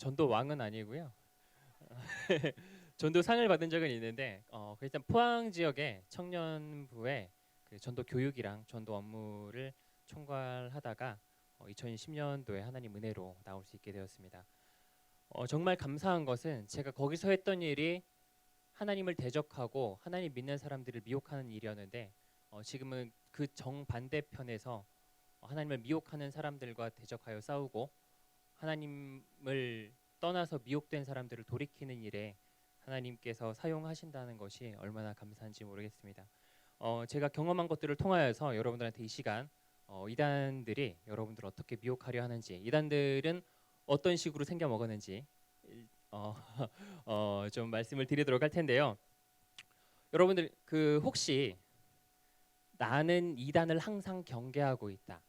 전도 왕은 아니고요. 전도 상을 받은 적은 있는데 일단 포항 지역의 청년부의 그 전도 교육이랑 전도 업무를 총괄하다가 2010년도에 하나님 은혜로 나올 수 있게 되었습니다. 정말 감사한 것은 제가 거기서 했던 일이 하나님을 대적하고 하나님 믿는 사람들을 미혹하는 일이었는데 지금은 그 정반대편에서 하나님을 미혹하는 사람들과 대적하여 싸우고 하나님을 떠나서 미혹된 사람들을 돌이키는 일에 하나님께서 사용하신다는 것이 얼마나 감사한지 모르겠습니다. 제가 경험한 것들을 통하여서 여러분들한테 이 시간 이단들이 여러분들을 어떻게 미혹하려 하는지, 이단들은 어떤 식으로 생겨 먹었는지 어, 좀 말씀을 드리도록 할 텐데요. 여러분들 그 혹시 나는 이단을 항상 경계하고 있다.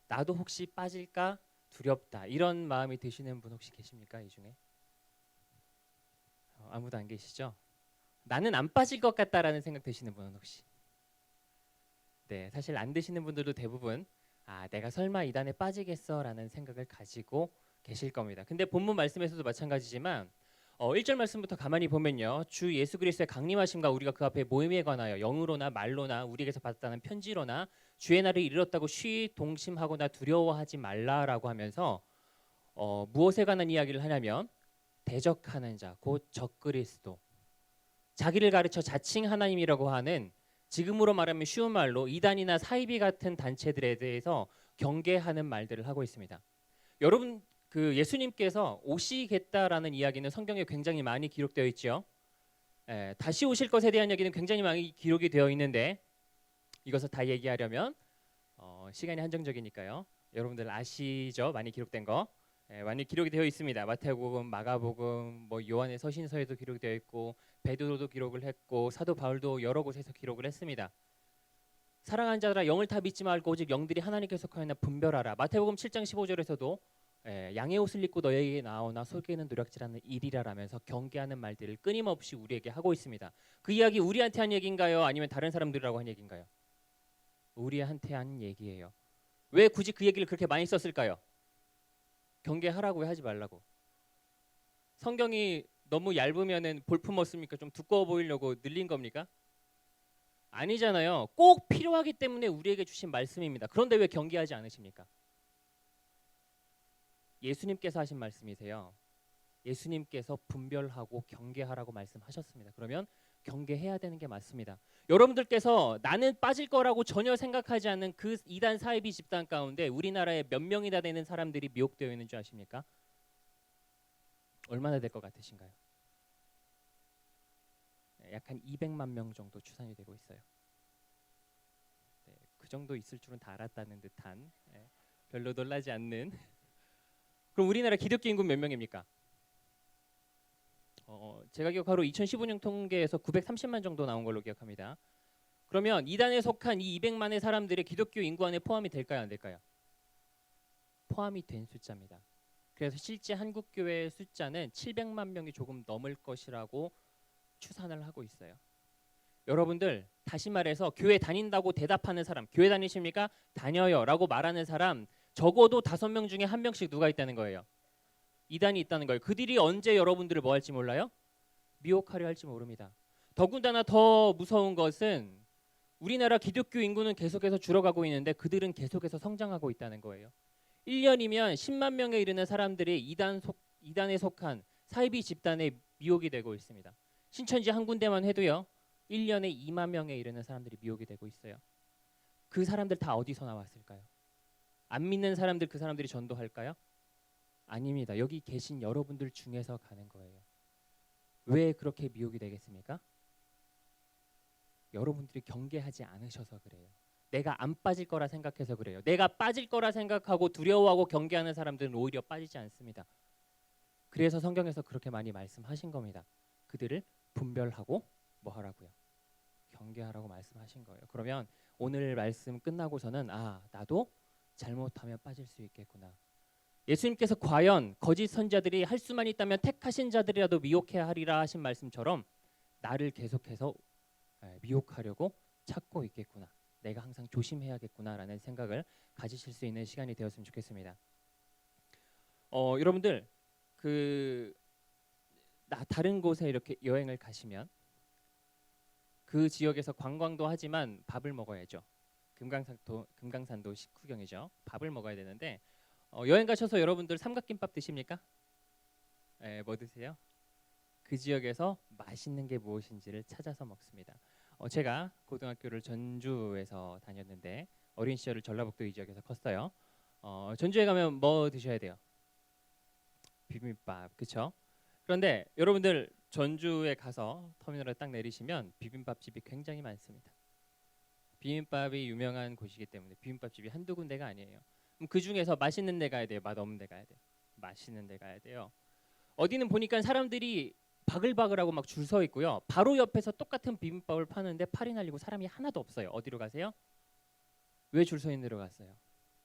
나도 혹시 빠질까 두렵다. 이런 마음이 드시는 분 혹시 계십니까? 이 중에? 아무도 안 계시죠? 나는 안 빠질 것 같다라는 생각 드시는 분은 혹시? 네, 사실 안 드시는 분들도 대부분 내가 설마 이단에 빠지겠어라는 생각을 가지고 계실 겁니다. 근데 본문 말씀에서도 마찬가지지만 1절 말씀부터 가만히 보면요. 주 예수 그리스도의 강림하심과 우리가 그 앞에 모임에 관하여 영으로나 말로나 우리에게서 받았다는 편지로나 주의 날을 이뤘다고 쉬 동심하거나 두려워하지 말라라고 하면서 무엇에 관한 이야기를 하냐면 대적하는 자, 곧 적그리스도, 자기를 가르쳐 자칭 하나님이라고 하는 지금으로 말하면 쉬운 말로 이단이나 사이비 같은 단체들에 대해서 경계하는 말들을 하고 있습니다. 여러분 그 예수님께서 오시겠다라는 이야기는 성경에 굉장히 많이 기록되어 있죠. 다시 오실 것에 대한 이야기는 굉장히 많이 기록이 되어 있는데 이것을 다 얘기하려면 시간이 한정적이니까요. 여러분들 아시죠? 많이 기록된 거. 많이 기록이 되어 있습니다. 마태복음, 마가복음, 뭐 요한의 서신서에도 기록이 되어 있고 베드로도 기록을 했고 사도 바울도 여러 곳에서 기록을 했습니다. 사랑하는 자들아 영을 다 믿지 말고 오직 영들이 하나님께 속하였나 분별하라. 마태복음 7장 15절에서도 양의 옷을 입고 너에게 나오나 속에는 노략질하는 일이라라면서 경계하는 말들을 끊임없이 우리에게 하고 있습니다. 그 이야기 우리한테 한 얘기인가요? 아니면 다른 사람들이라고 한 얘기인가요? 우리한테 한 얘기예요. 왜 굳이 그 얘기를 그렇게 많이 썼을까요? 경계하라고 하지 말라고. 성경이 너무 얇으면은 볼품 없습니까? 좀 두꺼워 보이려고 늘린 겁니까? 아니잖아요. 꼭 필요하기 때문에 우리에게 주신 말씀입니다. 그런데 왜 경계하지 않으십니까? 예수님께서 하신 말씀이세요. 예수님께서 분별하고 경계하라고 말씀하셨습니다. 그러면 경계해야 되는 게 맞습니다. 여러분들께서 나는 빠질 거라고 전혀 생각하지 않는 그 이단 사이비 집단 가운데 우리나라에 몇 명이나 되는 사람들이 미혹되어 있는 줄 아십니까? 얼마나 될 것 같으신가요? 약 한 200만 명 정도 추산이 되고 있어요. 네, 그 정도 있을 줄은 다 알았다는 듯한 별로 놀라지 않는. 그럼 우리나라 기독교 인구 몇 명입니까? 제가 기억하로 2015년 통계에서 930만 정도 나온 걸로 기억합니다. 그러면 이단에 속한 이 200만의 사람들의 기독교 인구 안에 포함이 될까요, 안 될까요? 포함이 된 숫자입니다. 그래서 실제 한국 교회의 숫자는 700만 명이 조금 넘을 것이라고 추산을 하고 있어요. 여러분들 다시 말해서 교회 다닌다고 대답하는 사람, 교회 다니십니까? 다녀요라고 말하는 사람 적어도 5명 중에 1명씩 누가 있다는 거예요. 이단이 있다는 거예요. 그들이 언제 여러분들을 뭐 할지 몰라요? 미혹하려 할지 모릅니다. 더군다나 더 무서운 것은 우리나라 기독교 인구는 계속해서 줄어가고 있는데 그들은 계속해서 성장하고 있다는 거예요. 1년이면 10만 명에 이르는 사람들이 이단에 속한 사이비 집단에 미혹이 되고 있습니다. 신천지 한 군데만 해도요. 1년에 2만 명에 이르는 사람들이 미혹이 되고 있어요. 그 사람들 다 어디서 나왔을까요? 안 믿는 사람들 그 사람들이 전도할까요? 아닙니다. 여기 계신 여러분들 중에서 가는 거예요. 왜 그렇게 미혹이 되겠습니까? 여러분들이 경계하지 않으셔서 그래요. 내가 안 빠질 거라 생각해서 그래요. 내가 빠질 거라 생각하고 두려워하고 경계하는 사람들은 오히려 빠지지 않습니다. 그래서 성경에서 그렇게 많이 말씀하신 겁니다. 그들을 분별하고 뭐 하라고요? 경계하라고 말씀하신 거예요. 그러면 오늘 말씀 끝나고서는 나도 잘못하면 빠질 수 있겠구나. 예수님께서 과연 거짓 선자들이 할 수만 있다면 택하신 자들이라도 미혹해야 하리라 하신 말씀처럼 나를 계속해서 미혹하려고 찾고 있겠구나. 내가 항상 조심해야겠구나라는 생각을 가지실 수 있는 시간이 되었으면 좋겠습니다. 여러분들 그 다른 곳에 이렇게 여행을 가시면 그 지역에서 관광도 하지만 밥을 먹어야죠. 금강산도 식후경이죠. 밥을 먹어야 되는데 여행 가셔서 여러분들 삼각김밥 드십니까? 네, 뭐 드세요? 그 지역에서 맛있는 게 무엇인지를 찾아서 먹습니다. 제가 고등학교를 전주에서 다녔는데 어린 시절을 전라북도 이 지역에서 컸어요. 전주에 가면 뭐 드셔야 돼요? 비빔밥, 그렇죠? 그런데 여러분들 전주에 가서 터미널에 딱 내리시면 비빔밥 집이 굉장히 많습니다. 비빔밥이 유명한 곳이기 때문에 비빔밥 집이 한두 군데가 아니에요. 그럼 그 중에서 맛있는 데 가야 돼요? 맛없는 데 가야 돼요? 맛있는 데 가야 돼요. 어디는 보니까 사람들이 바글바글하고 막 줄 서 있고요. 바로 옆에서 똑같은 비빔밥을 파는데 팔이 날리고 사람이 하나도 없어요. 어디로 가세요? 왜 줄 서 있는 데로 갔어요?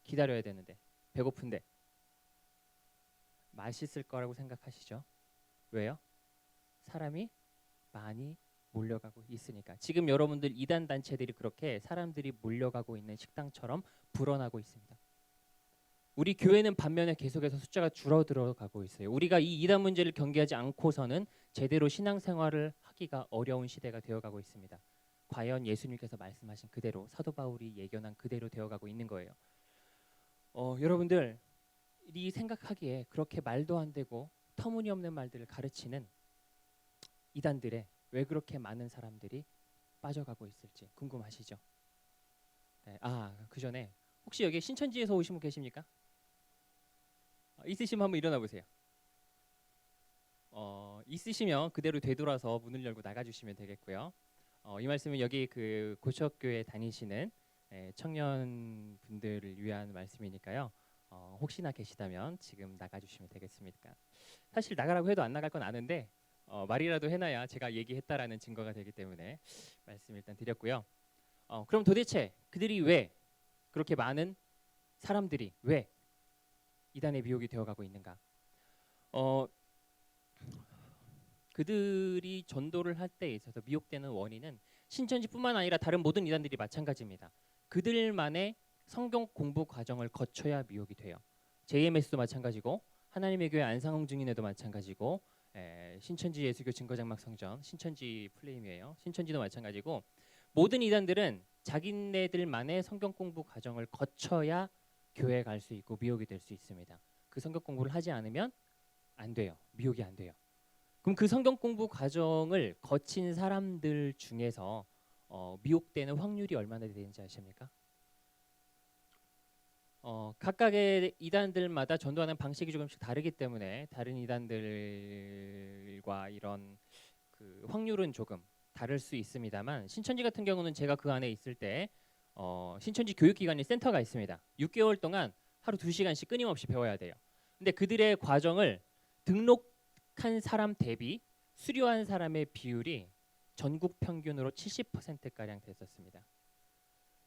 기다려야 되는데, 배고픈데. 맛있을 거라고 생각하시죠? 왜요? 사람이 많이 몰려가고 있으니까. 지금 여러분들 이단 단체들이 그렇게 사람들이 몰려가고 있는 식당처럼 불어나고 있습니다. 우리 교회는 반면에 계속해서 숫자가 줄어들어가고 있어요. 우리가 이 이단 문제를 경계하지 않고서는 제대로 신앙생활을 하기가 어려운 시대가 되어가고 있습니다. 과연 예수님께서 말씀하신 그대로 사도 바울이 예견한 그대로 되어가고 있는 거예요. 여러분들이 생각하기에 그렇게 말도 안 되고 터무니없는 말들을 가르치는 이단들에 왜 그렇게 많은 사람들이 빠져가고 있을지 궁금하시죠? 네, 그 전에 혹시 여기 신천지에서 오신 분 계십니까? 있으시면 한번 일어나 보세요. 있으시면 그대로 되돌아서 문을 열고 나가주시면 되겠고요. 이 말씀은 여기 그 고척교회 다니시는 청년분들을 위한 말씀이니까요. 혹시나 계시다면 지금 나가주시면 되겠습니까? 사실 나가라고 해도 안 나갈 건 아는데 말이라도 해놔야 제가 얘기했다라는 증거가 되기 때문에 말씀 일단 드렸고요. 그럼 도대체 그들이 왜 그렇게 많은 사람들이 왜 이단의 미혹이 되어가고 있는가? 그들이 전도를 할 때 있어서 미혹되는 원인은 신천지뿐만 아니라 다른 모든 이단들이 마찬가지입니다. 그들만의 성경 공부 과정을 거쳐야 미혹이 돼요. JMS도 마찬가지고 하나님의 교회 안상홍 증인회도 마찬가지고 신천지 예수교 증거장막 성전, 신천지 플레임이에요. 신천지도 마찬가지고 모든 이단들은 자기네들만의 성경 공부 과정을 거쳐야 교회에 갈 수 있고 미혹이 될 수 있습니다. 그 성경 공부를 하지 않으면 안 돼요. 미혹이 안 돼요. 그럼 그 성경 공부 과정을 거친 사람들 중에서 미혹되는 확률이 얼마나 되는지 아십니까? 각각의 이단들마다 전도하는 방식이 조금씩 다르기 때문에 다른 이단들과 이런 그 확률은 조금 다를 수 있습니다만 신천지 같은 경우는 제가 그 안에 있을 때 신천지 교육기관에 센터가 있습니다. 6개월 동안 하루 2시간씩 끊임없이 배워야 돼요. 근데 그들의 과정을 등록한 사람 대비 수료한 사람의 비율이 전국 평균으로 70%가량 됐었습니다.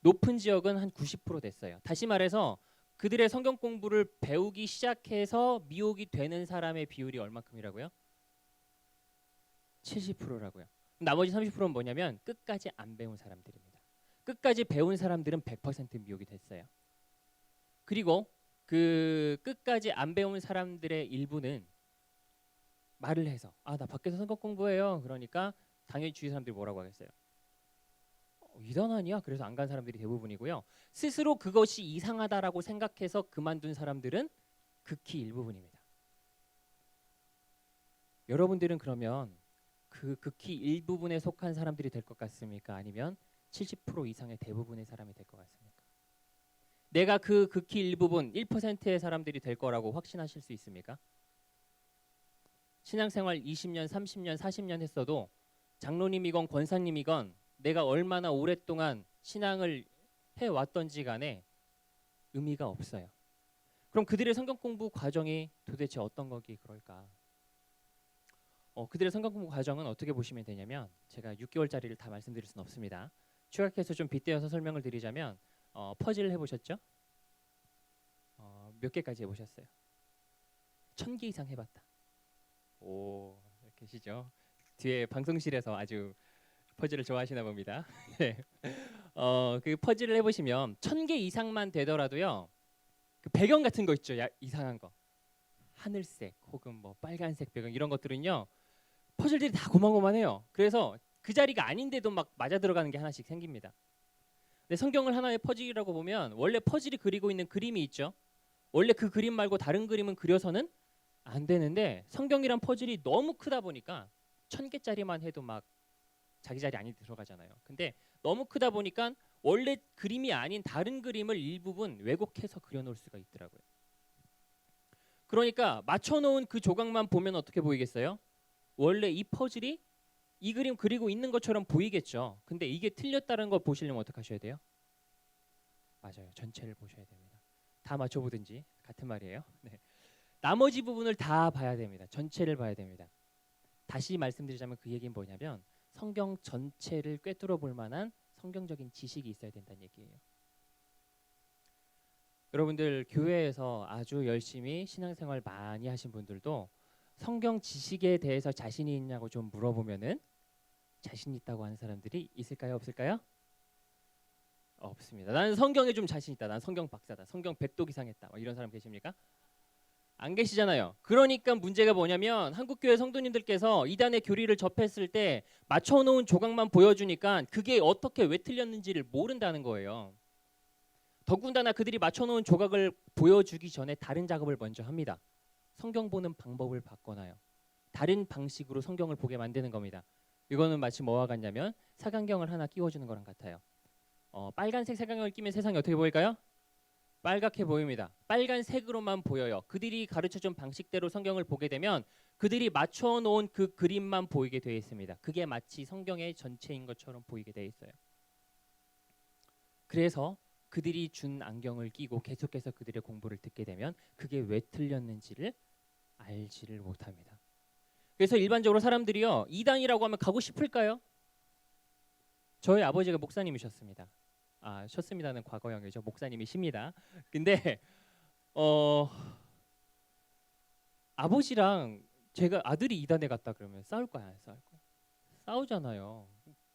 높은 지역은 한 90% 됐어요. 다시 말해서 그들의 성경 공부를 배우기 시작해서 미혹이 되는 사람의 비율이 얼마큼이라고요? 70%라고요. 나머지 30%는 뭐냐면 끝까지 안 배운 사람들입니다. 끝까지 배운 사람들은 100% 미혹이 됐어요. 그리고 그 끝까지 안 배운 사람들의 일부는 말을 해서 나 밖에서 성경 공부해요. 그러니까 당연히 주위 사람들이 뭐라고 하겠어요? 이단 아니야? 그래서 안 간 사람들이 대부분이고요. 스스로 그것이 이상하다라고 생각해서 그만둔 사람들은 극히 일부분입니다. 여러분들은 그러면 그 극히 일부분에 속한 사람들이 될 것 같습니까? 아니면 70% 이상의 대부분의 사람이 될 것 같습니까? 내가 그 극히 일부분 1%의 사람들이 될 거라고 확신하실 수 있습니까? 신앙생활 20년, 30년, 40년 했어도 장로님이건 권사님이건 내가 얼마나 오랫동안 신앙을 해왔던지 간에 의미가 없어요. 그럼 그들의 성경 공부 과정이 도대체 어떤 거기 그럴까? 그들의 성경 공부 과정은 어떻게 보시면 되냐면 제가 6개월짜리를 다 말씀드릴 수는 없습니다. 추가해서 좀 빗대어서 설명을 드리자면 퍼즐 해보셨죠? 몇 개까지 해보셨어요? 1000개 이상 해봤다. 오, 계시죠? 뒤에 방송실에서 아주 퍼즐을 좋아하시나 봅니다. 그 퍼즐을 해보시면 1000개 이상만 되더라도요. 그 배경 같은 거 있죠, 이상한 거. 하늘색 혹은 뭐 빨간색 배경 이런 것들은요 퍼즐들이 다 고만고만해요. 그래서 그 자리가 아닌데도 막 맞아 들어가는 게 하나씩 생깁니다. 근데 성경을 하나의 퍼즐이라고 보면 원래 퍼즐이 그리고 있는 그림이 있죠. 원래 그 그림 말고 다른 그림은 그려서는 안 되는데 성경이란 퍼즐이 너무 크다 보니까 1000개짜리만 해도 막 자기 자리 안에 들어가잖아요. 근데 너무 크다 보니까 원래 그림이 아닌 다른 그림을 일부분 왜곡해서 그려놓을 수가 있더라고요. 그러니까 맞춰놓은 그 조각만 보면 어떻게 보이겠어요? 원래 이 퍼즐이 이 그림 그리고 있는 것처럼 보이겠죠. 근데 이게 틀렸다는 걸 보시려면 어떻게 하셔야 돼요? 맞아요. 전체를 보셔야 됩니다. 다 맞춰보든지 같은 말이에요. 네. 나머지 부분을 다 봐야 됩니다. 전체를 봐야 됩니다. 다시 말씀드리자면 그 얘기는 뭐냐면 성경 전체를 꿰뚫어 볼 만한 성경적인 지식이 있어야 된다는 얘기예요. 여러분들 교회에서 아주 열심히 신앙생활 많이 하신 분들도 성경 지식에 대해서 자신이 있냐고 좀 물어보면은 자신 있다고 하는 사람들이 있을까요? 없을까요? 없습니다. 나는 성경에 좀 자신 있다. 난 성경 박사다. 성경 100도 이상 했다. 이런 사람 계십니까? 안 계시잖아요. 그러니까 문제가 뭐냐면 한국교회 성도님들께서 이단의 교리를 접했을 때 맞춰놓은 조각만 보여주니까 그게 어떻게 왜 틀렸는지를 모른다는 거예요. 더군다나 그들이 맞춰놓은 조각을 보여주기 전에 다른 작업을 먼저 합니다. 성경 보는 방법을 바꿔놔요. 다른 방식으로 성경을 보게 만드는 겁니다. 이거는 마치 뭐와 같냐면 색안경을 하나 끼워주는 거랑 같아요. 빨간색 색안경을 끼면 세상이 어떻게 보일까요? 빨갛게 보입니다. 빨간색으로만 보여요. 그들이 가르쳐준 방식대로 성경을 보게 되면 그들이 맞춰놓은 그 그림만 보이게 되어 있습니다. 그게 마치 성경의 전체인 것처럼 보이게 되어 있어요. 그래서 그들이 준 안경을 끼고 계속해서 그들의 공부를 듣게 되면 그게 왜 틀렸는지를 알지를 못합니다. 그래서 일반적으로 사람들이요 이단이라고 하면 가고 싶을까요? 저희 아버지가 목사님이셨습니다. 셨습니다는 과거형이죠. 목사님이십니다. 근데 아버지랑 제가 아들이 이단에 갔다 그러면 싸울 거야 안 싸울 거야? 싸우잖아요.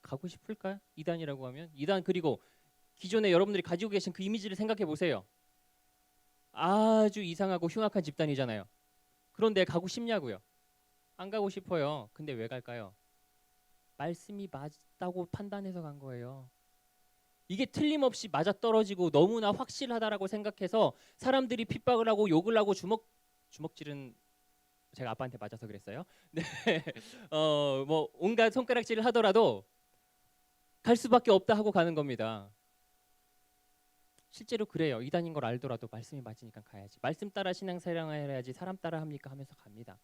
가고 싶을까요? 이단이라고 하면 이단 그리고 기존에 여러분들이 가지고 계신 그 이미지를 생각해 보세요. 아주 이상하고 흉악한 집단이잖아요. 그런데 가고 싶냐고요? 안 가고 싶어요. 근데 왜 갈까요? 말씀이 맞다고 판단해서 간 거예요. 이게 틀림없이 맞아떨어지고 너무나 확실하다라고 생각해서 사람들이 핍박을 하고 욕을 하고 주먹질은 제가 아빠한테 맞아서 그랬어요. 네. 뭐 온갖 손가락질을 하더라도 갈 수밖에 없다 하고 가는 겁니다. 실제로 그래요. 이단인 걸 알더라도 말씀이 맞으니까 가야지. 말씀 따라 신앙생활을 해야지 사람 따라 합니까 하면서 갑니다.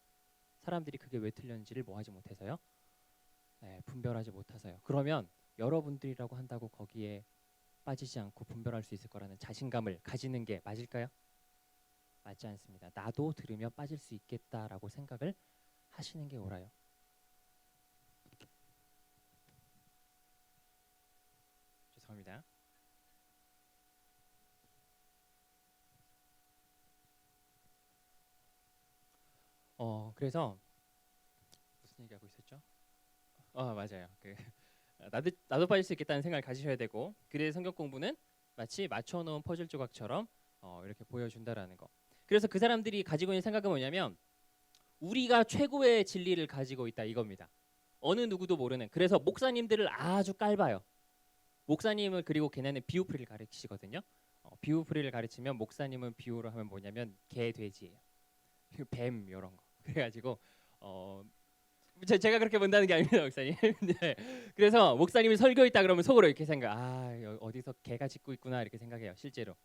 사람들이 그게 왜 틀렸는지를 뭐 하지 못해서요? 네, 분별하지 못해서요. 그러면 여러분들이라고 한다고 거기에 빠지지 않고 분별할 수 있을 거라는 자신감을 가지는 게 맞을까요? 맞지 않습니다. 나도 들으면 빠질 수 있겠다라고 생각을 하시는 게 옳아요. 죄송합니다. 그래서 무슨 얘기하고 있었죠? 맞아요. 나도 빠질 수 있겠다는 생각을 가지셔야 되고 그래서 성경 공부는 마치 맞춰놓은 퍼즐 조각처럼 이렇게 보여준다라는 거. 그래서 그 사람들이 가지고 있는 생각은 뭐냐면 우리가 최고의 진리를 가지고 있다 이겁니다. 어느 누구도 모르는. 그래서 목사님들을 아주 깔봐요. 목사님을 그리고 걔네는 비유풀이를 가르치거든요. 비유풀이를 가르치면 목사님은 비유로 하면 뭐냐면 개, 돼지예요. 뱀 이런 거. 그래가지고 제가 그렇게 본다는 게 아닙니다, 목사님. 네. 그래서 목사님이 설교 있다 그러면 속으로 이렇게 생각. 어디서 개가 짖고 있구나 이렇게 생각해요, 실제로.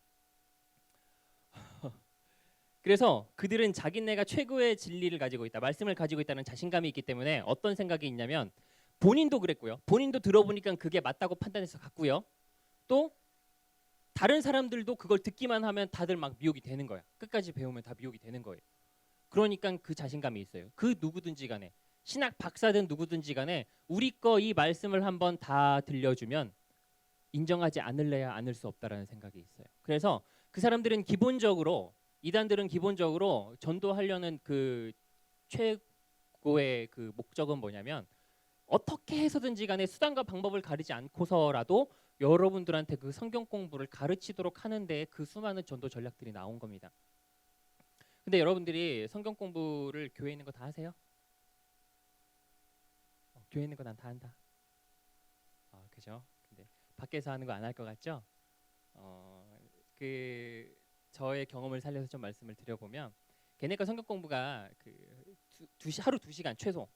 그래서 그들은 자기네가 최고의 진리를 가지고 있다, 말씀을 가지고 있다는 자신감이 있기 때문에 어떤 생각이 있냐면 본인도 그랬고요. 본인도 들어보니까 그게 맞다고 판단해서 갔고요. 또 다른 사람들도 그걸 듣기만 하면 다들 막 미혹이 되는 거야. 끝까지 배우면 다 미혹이 되는 거예요. 그러니까 그 자신감이 있어요. 그 누구든지 간에 신학 박사든 누구든지 간에 우리 거 이 말씀을 한번 다 들려주면 인정하지 않을래야 않을 수 없다라는 생각이 있어요. 그래서 그 사람들은 기본적으로 이단들은 기본적으로 전도하려는 그 최고의 그 목적은 뭐냐면 어떻게 해서든지 간에 수단과 방법을 가리지 않고서라도 여러분들한테 그 성경 공부를 가르치도록 하는데 그 수많은 전도 전략들이 나온 겁니다. 근데 여러분들이 성경 공부를 교회에 있는 거 다 하세요? 교회에 있는 거 난 다 한다. 그죠? 근데 밖에서 하는 거 안 할 것 같죠? 그 저의 경험을 살려서 좀 말씀을 드려보면 걔네가 성경 공부가 하루 2시간 최소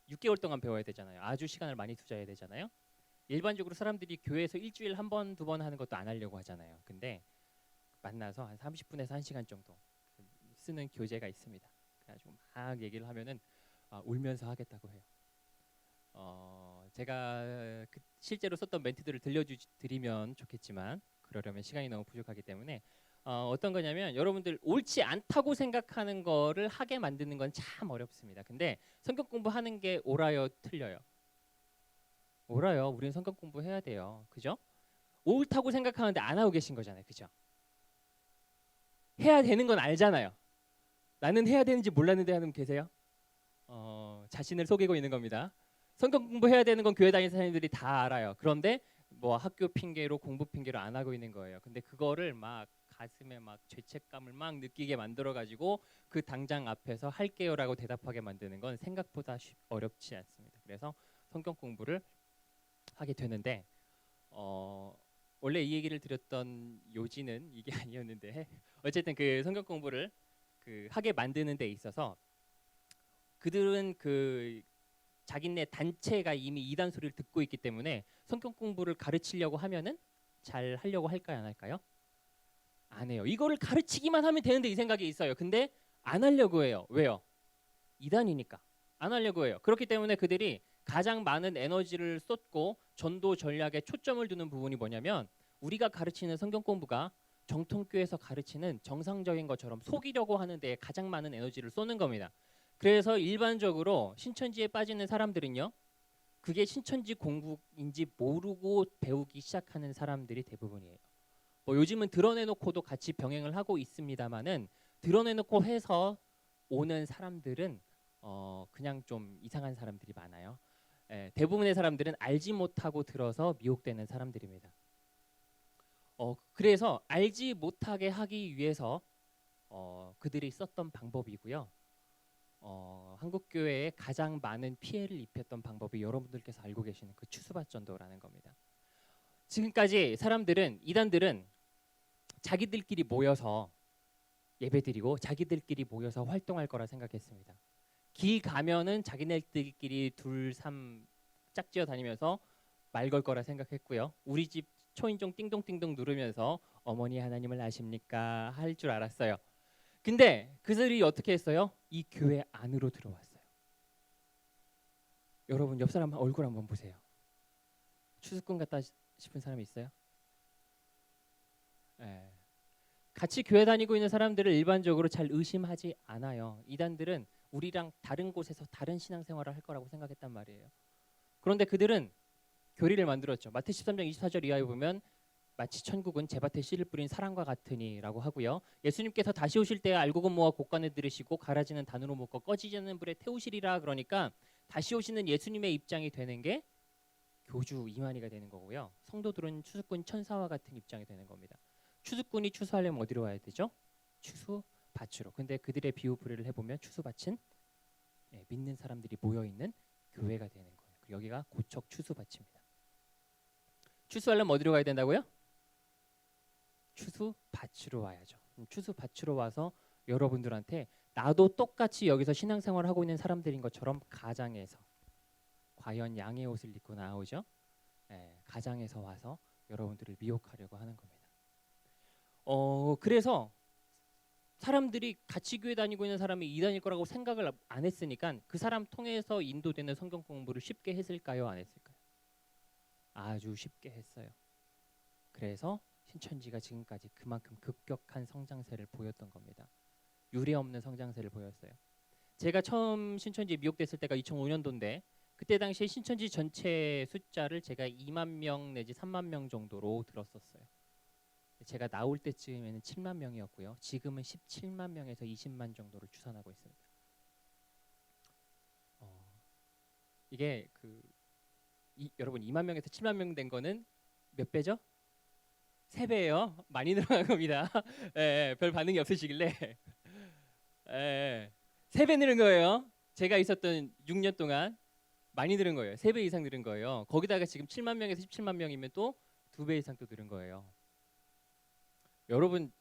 6개월 동안 배워야 되잖아요. 아주 시간을 많이 투자해야 되잖아요. 일반적으로 사람들이 교회에서 일주일 한 번, 2번 하는 것도 안 하려고 하잖아요. 근데 만나서 한 30분에서 1시간 정도 쓰는 교재가 있습니다. 그래가지고 막 얘기를 하면은 울면서 하겠다고 해요. 제가 실제로 썼던 멘트들을 들려드리면 좋겠지만 그러려면 시간이 너무 부족하기 때문에 어떤 거냐면 여러분들 옳지 않다고 생각하는 거를 하게 만드는 건 참 어렵습니다. 근데 성경 공부하는 게 옳아요, 틀려요? 옳아요. 우리는 성경 공부해야 돼요. 그죠? 옳다고 생각하는데 안 하고 계신 거잖아요. 그죠? 해야 되는 건 알잖아요. 나는 해야 되는지 몰랐는데 하는 분 계세요? 자신을 속이고 있는 겁니다. 성경 공부해야 되는 건 교회 다니는 사람들이 다 알아요. 그런데 뭐 학교 핑계로 공부 핑계로 안 하고 있는 거예요. 근데 그거를 막 가슴에 막 죄책감을 막 느끼게 만들어 가지고 그 당장 앞에서 할게요라고 대답하게 만드는 건 생각보다 어렵지 않습니다. 그래서 성경 공부를 하게 되는데 원래 이 얘기를 드렸던 요지는 이게 아니었는데 어쨌든 그 성경 공부를 하게 만드는 데 있어서 그들은 자기네 단체가 이미 이단 소리를 듣고 있기 때문에 성경 공부를 가르치려고 하면은 잘 하려고 할까요, 안 할까요? 안 해요. 이거를 가르치기만 하면 되는데 이 생각이 있어요. 근데 안 하려고 해요. 왜요? 이단이니까 안 하려고 해요. 그렇기 때문에 그들이 가장 많은 에너지를 쏟고 전도 전략에 초점을 두는 부분이 뭐냐면 우리가 가르치는 성경 공부가 정통교회에서 가르치는 정상적인 것처럼 속이려고 하는 데에 가장 많은 에너지를 쏟는 겁니다. 그래서 일반적으로 신천지에 빠지는 사람들은요, 그게 신천지 공부인지 모르고 배우기 시작하는 사람들이 대부분이에요. 요즘은 드러내놓고도 같이 병행을 하고 있습니다만은 드러내놓고 해서 오는 사람들은 그냥 좀 이상한 사람들이 많아요. 대부분의 사람들은 알지 못하고 들어서 미혹되는 사람들입니다. 그래서 알지 못하게 하기 위해서 그들이 썼던 방법이고요. 한국 교회에 가장 많은 피해를 입혔던 방법이 여러분들께서 알고 계시는 그 추수밭전도라는 겁니다. 지금까지 이단들은 자기들끼리 모여서 예배드리고 자기들끼리 모여서 활동할 거라 생각했습니다. 길 가면은 자기네들끼리 둘삼 짝지어 다니면서 말 걸 거라 생각했고요. 우리 집 초인종 띵동띵동 누르면서 어머니 하나님을 아십니까? 할 줄 알았어요. 근데 그들이 어떻게 했어요? 이 교회 안으로 들어왔어요. 여러분 옆 사람 얼굴 한번 보세요. 추수꾼 같다 싶은 사람이 있어요? 네. 같이 교회 다니고 있는 사람들을 일반적으로 잘 의심하지 않아요. 이단들은 우리랑 다른 곳에서 다른 신앙생활을 할 거라고 생각했단 말이에요. 그런데 그들은 교리를 만들었죠. 마태 13장 24절 이하에 보면 마치 천국은 제밭에 씨를 뿌린 사람과 같으니라고 하고요. 예수님께서 다시 오실 때에 알곡은 모아 곡간에 들으시고 가라지는 단으로 묶어 꺼지지 않는 불에 태우시리라. 그러니까 다시 오시는 예수님의 입장이 되는 게 교주 이만희가 되는 거고요. 성도들은 추수꾼 천사와 같은 입장이 되는 겁니다. 추수꾼이 추수하려면 어디로 와야 되죠? 추수밭으로. 근데 그들의 비유풀이를 해보면 추수밭은 믿는 사람들이 모여있는 교회가 되는 거예요. 여기가 고척 추수밭입니다. 추수하려면 어디로 가야 된다고요? 추수밭으로 와야죠. 추수밭으로 와서 여러분들한테 나도 똑같이 여기서 신앙생활을 하고 있는 사람들인 것처럼 가장에서 과연 양의 옷을 입고 나오죠. 가장에서 와서 여러분들을 미혹하려고 하는 겁니다. 그래서 사람들이 같이 교회 다니고 있는 사람이 이단일 거라고 생각을 안 했으니까 그 사람 통해서 인도되는 성경 공부를 쉽게 했을까요? 안 했을까요? 아주 쉽게 했어요. 그래서 신천지가 지금까지 그만큼 급격한 성장세를 보였던 겁니다. 유례없는 성장세를 보였어요. 제가 처음 신천지에 미혹됐을 때가 2005년도인데 그때 당시에 신천지 전체 숫자를 제가 2만 명 내지 3만 명 정도로 들었었어요. 제가 나올 때쯤에는 7만 명이었고요. 지금은 17만 명에서 20만 정도를 추산하고 있습니다. 이게 여러분 2만 명에서 7만 명 된 거는 몇 배죠? 3배예요. 많이 늘어난 겁니다. 별 반응이 없으시길래 예, 3배 늘은 거예요. 제가 있었던 6년 동안 많이 늘은 거예요. 3배 이상 늘은 거예요. 거기다가 지금 7만 명에서 17만 명이면 또 2배 이상 또 늘은 거예요. 여러분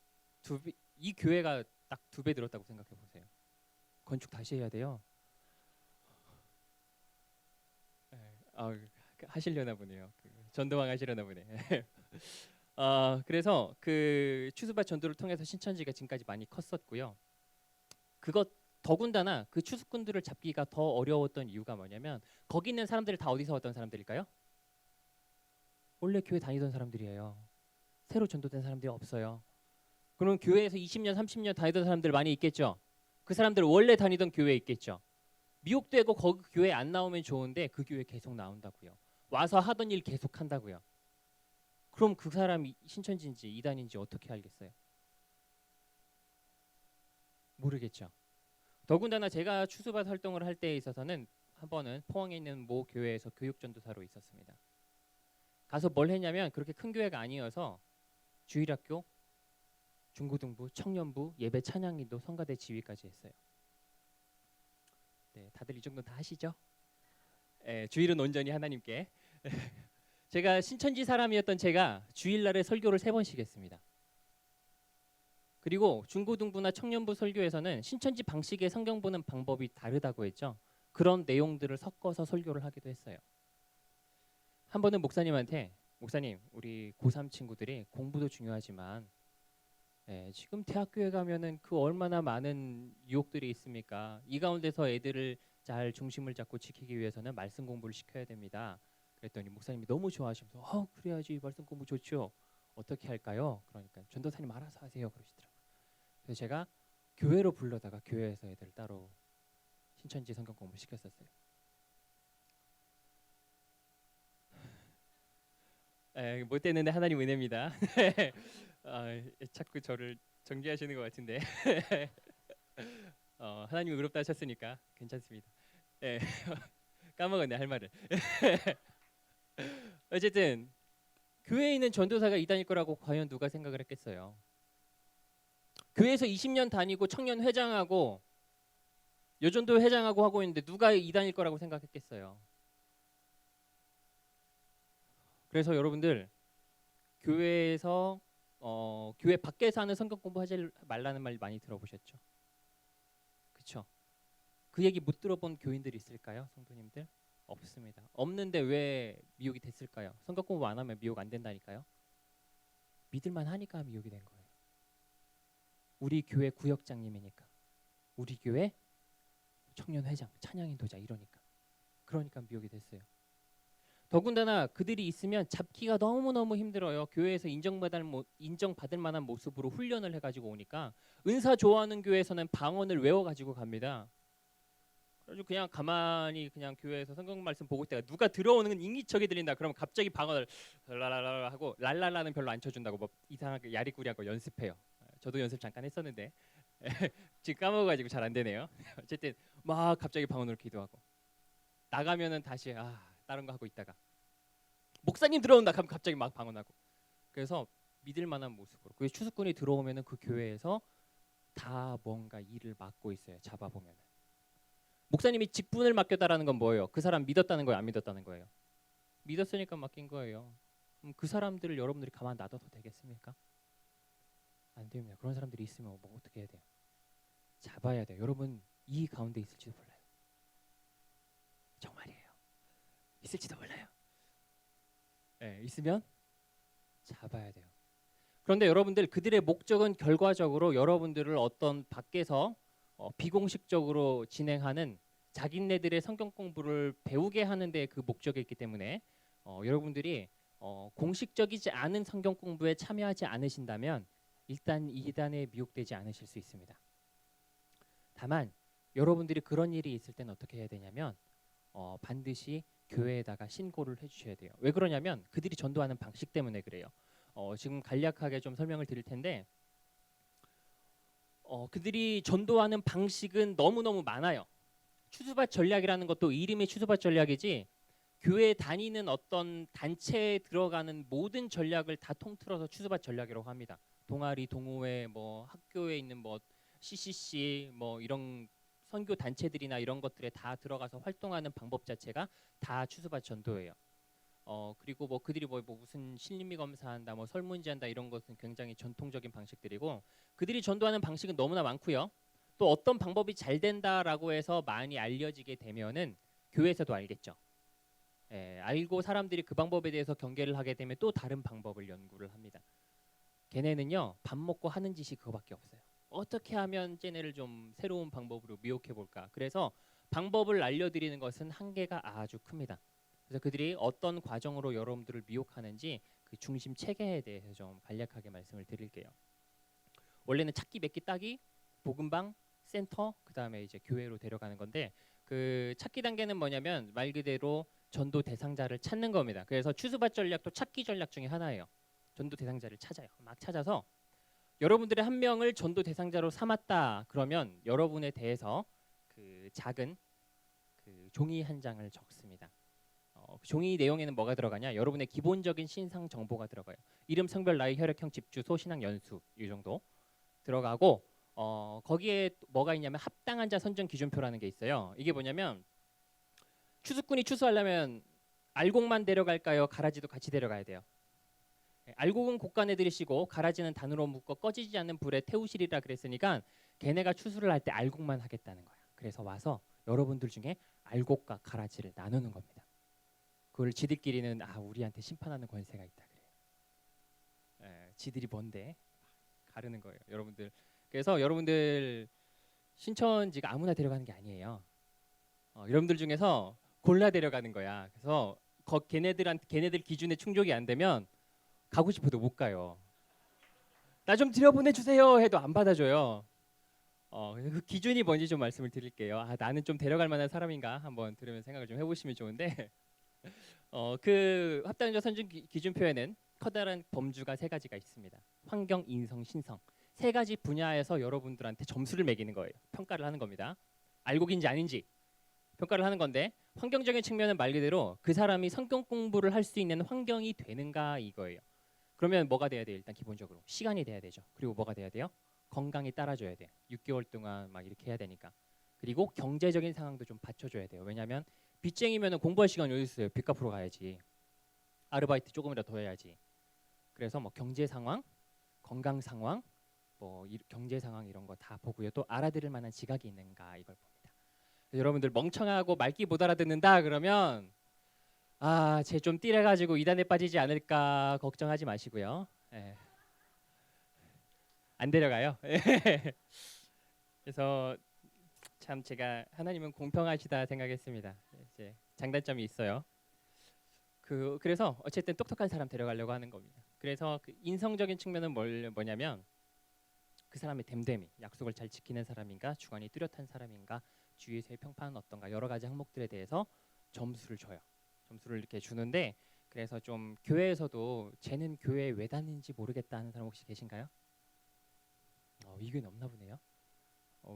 이 교회가 딱 2배 늘었다고 생각해 보세요. 건축 다시 해야 돼요. 예, 하시려나 보네요. 전도왕 하시려나 보네. 그래서 그 추수밭 전도를 통해서 신천지가 지금까지 많이 컸었고요. 그것 더군다나 그 추수꾼들을 잡기가 더 어려웠던 이유가 뭐냐면 거기 있는 사람들이 다 어디서 왔던 사람들일까요? 원래 교회 다니던 사람들이에요. 새로 전도된 사람들이 없어요. 그럼 교회에서 20년, 30년 다니던 사람들 많이 있겠죠. 그 사람들 원래 다니던 교회에 있겠죠. 미혹되고 거기 교회 안 나오면 좋은데 그 교회 계속 나온다고요. 와서 하던 일 계속 한다고요. 그럼 그 사람이 신천지인지 이단인지 어떻게 알겠어요? 모르겠죠. 더군다나 제가 추수밭 활동을 할 때에 있어서는 한 번은 포항에 있는 모 교회에서 교육전도사로 있었습니다. 가서 뭘 했냐면 그렇게 큰 교회가 아니어서 주일학교, 중고등부, 청년부, 예배 찬양인도 성가대 지휘까지 했어요. 네, 다들 이 정도 다 하시죠? 예, 주일은 온전히 하나님께. 제가 신천지 사람이었던 제가 주일날에 설교를 3번씩 했습니다. 그리고 중고등부나 청년부 설교에서는 신천지 방식의 성경 보는 방법이 다르다고 했죠. 그런 내용들을 섞어서 설교를 하기도 했어요. 한 번은 목사님한테 목사님, 우리 고3 친구들이 공부도 중요하지만 지금 대학교에 가면은 그 얼마나 많은 유혹들이 있습니까? 이 가운데서 애들을 잘 중심을 잡고 지키기 위해서는 말씀 공부를 시켜야 됩니다. 그랬더니 목사님이 너무 좋아하시면서 그래야지 말씀 공부 좋죠. 어떻게 할까요? 그러니까 전도사님 알아서 하세요 그러시더라고요. 그래서 제가 교회로 불러다가 교회에서 애들 따로 신천지 성경 공부 시켰었어요. 못 되는데 하나님 은혜입니다. 자꾸 저를 정죄하시는 것 같은데 하나님이 의롭다 하셨으니까 괜찮습니다. 까먹었네 할 말을. 어쨌든 교회에 있는 전도사가 이단일 거라고 과연 누가 생각을 했겠어요. 교회에서 20년 다니고 청년 회장하고 여전도 회장하고 하고 있는데 누가 이단일 거라고 생각했겠어요. 그래서 여러분들 교회에서 교회 밖에서 하는 성경 공부하지 말라는 말 많이 들어보셨죠? 그렇죠? 그 얘기 못 들어본 교인들이 있을까요, 성도님들? 없습니다. 없는데 왜 미혹이 됐을까요? 성경 공부 안 하면 미혹 안 된다니까요. 믿을만 하니까 미혹이 된 거예요. 우리 교회 구역장님이니까, 우리 교회 청년 회장, 찬양인도자 이러니까, 그러니까 미혹이 됐어요. 더군다나 그들이 있으면 잡기가 너무너무 힘들어요. 교회에서 인정받을 만한 모습으로 훈련을 해가지고 오니까 은사 좋아하는 교회에서는 방언을 외워가지고 갑니다. 그래서 그냥 가만히 그냥 교회에서 성경 말씀 보고 있다가 누가 들어오는 건 인기척이 들린다. 그러면 갑자기 방언을 랄랄라 하고 랄랄라는 별로 안 쳐준다고 뭐 이상하게 야리꾸리하고 연습해요. 저도 연습 잠깐 했었는데 지금 까먹어가지고 잘 안 되네요. 어쨌든 막 갑자기 방언으로 기도하고 나가면은 다시 다른 거 하고 있다가 목사님 들어온다 하면 갑자기 막 방언하고. 그래서 믿을 만한 모습으로 그 추수꾼이 들어오면은 그 교회에서 다 뭔가 일을 맡고 있어요. 잡아보면은 목사님이 직분을 맡겼다라는 건 뭐예요? 그 사람 믿었다는 거예요? 안 믿었다는 거예요? 믿었으니까 맡긴 거예요. 그럼 그 사람들을 여러분들이 가만 놔둬도 되겠습니까? 안 됩니다. 그런 사람들이 있으면 뭐 어떻게 해야 돼요? 잡아야 돼요. 여러분 이 가운데 있을지도 몰라요. 정말이에요. 있을지도 몰라요. 있으면 잡아야 돼요. 그런데 여러분들 그들의 목적은 결과적으로 여러분들을 어떤 밖에서 비공식적으로 진행하는 자기네들의 성경 공부를 배우게 하는 데 그 목적이 있기 때문에 여러분들이 공식적이지 않은 성경 공부에 참여하지 않으신다면 일단 이단에 미혹되지 않으실 수 있습니다. 다만 여러분들이 그런 일이 있을 때는 어떻게 해야 되냐면 반드시 교회에다가 신고를 해주셔야 돼요. 왜 그러냐면 그들이 전도하는 방식 때문에 그래요. 지금 간략하게 좀 설명을 드릴 텐데 그들이 전도하는 방식은 너무너무 많아요. 추수밭 전략이라는 것도 이름이 추수밭 전략이지 교회에 다니는 어떤 단체에 들어가는 모든 전략을 다 통틀어서 추수밭 전략이라고 합니다. 동아리, 동호회, 뭐 학교에 있는 뭐 CCC 뭐 이런 선교 단체들이나 이런 것들에 다 들어가서 활동하는 방법 자체가 다 추수밭 전도예요. 그리고 뭐 그들이 뭐 무슨 신림미 검사한다, 뭐 설문지한다 이런 것은 굉장히 전통적인 방식들이고 그들이 전도하는 방식은 너무나 많고요. 또 어떤 방법이 잘 된다라고 해서 많이 알려지게 되면은 교회에서도 알겠죠. 예, 알고 사람들이 그 방법에 대해서 경계를 하게 되면 또 다른 방법을 연구를 합니다. 걔네는요 밥 먹고 하는 짓이 그거밖에 없어요. 어떻게 하면 쟤네를 좀 새로운 방법으로 미혹해 볼까. 그래서 방법을 알려드리는 것은 한계가 아주 큽니다. 그래서 그들이 어떤 과정으로 여러분들을 미혹하는지 그 중심 체계에 대해서 좀 간략하게 말씀을 드릴게요. 원래는 찾기, 맺기, 따기, 복음방, 센터, 그 다음에 이제 교회로 데려가는 건데 그 찾기 단계는 뭐냐면 말 그대로 전도 대상자를 찾는 겁니다. 그래서 추수밭 전략도 찾기 전략 중에 하나예요. 전도 대상자를 찾아요. 막 찾아서 여러분들의 한 명을 전도 대상자로 삼았다 그러면 여러분에 대해서 그 작은 그 종이 한 장을 적습니다. 그 종이 내용에는 뭐가 들어가냐? 여러분의 기본적인 신상 정보가 들어가요. 이름, 성별, 나이, 혈액형, 집 주소, 신앙 연수 이 정도 들어가고 거기에 뭐가 있냐면 합당한 자 선정 기준표라는 게 있어요. 이게 뭐냐면 추수꾼이 추수하려면 알곡만 데려갈까요? 가라지도 같이 데려가야 돼요. 알곡은 곡간에 들이시고 가라지는 단으로 묶어 꺼지지 않는 불에 태우시리라 그랬으니까 걔네가 추수를 할 때 알곡만 하겠다는 거야. 그래서 와서 여러분들 중에 알곡과 가라지를 나누는 겁니다. 그걸 지들끼리는 우리한테 심판하는 권세가 있다 그래요. 지들이 뭔데 가르는 거예요, 여러분들. 그래서 여러분들 신천지가 아무나 데려가는 게 아니에요. 여러분들 중에서 골라 데려가는 거야. 그래서 걔네들 기준에 충족이 안 되면 가고 싶어도 못 가요. 나 좀 들여보내주세요 해도 안 받아줘요. 그 기준이 뭔지 좀 말씀을 드릴게요. 나는 좀 데려갈 만한 사람인가 한번 들으면 생각을 좀 해보시면 좋은데 그 합당자 선정 기준표에는 커다란 범주가 세 가지가 있습니다. 환경, 인성, 신성. 세 가지 분야에서 여러분들한테 점수를 매기는 거예요. 평가를 하는 겁니다. 알곡인지 아닌지 평가를 하는 건데 환경적인 측면은 말 그대로 그 사람이 성경 공부를 할 수 있는 환경이 되는가 이거예요. 그러면 뭐가 돼야 돼요? 일단 기본적으로 시간이 돼야 되죠. 그리고 뭐가 돼야 돼요? 건강이 따라줘야 돼요. 6개월 동안 막 이렇게 해야 되니까. 그리고 경제적인 상황도 좀 받쳐줘야 돼요. 왜냐하면 빚쟁이면 공부할 시간이 어디 있어요? 빚 갚으러 가야지. 아르바이트 조금이라도 더 해야지. 그래서 뭐 경제 상황, 건강 상황, 뭐 경제 상황 이런 거 다 보고요. 또 알아들을 만한 지각이 있는가 이걸 봅니다. 여러분들 멍청하고 말귀 못 알아듣는다 그러면 쟤 좀 띠래가지고 이단에 빠지지 않을까 걱정하지 마시고요. 예. 안 데려가요. 그래서 참 제가 하나님은 공평하시다 생각했습니다. 이제 장단점이 있어요. 그래서 어쨌든 똑똑한 사람 데려가려고 하는 겁니다. 그래서 그 인성적인 측면은 뭐냐면 그 사람의 됨됨이, 약속을 잘 지키는 사람인가, 주관이 뚜렷한 사람인가, 주위에서의 평판은 어떤가 여러 가지 항목들에 대해서 점수를 줘요. 점수를 이렇게 주는데 그래서 좀 교회에서도 쟤는 교회에 왜 다니는지 모르겠다 하는 사람 혹시 계신가요? 의견이 없나 보네요.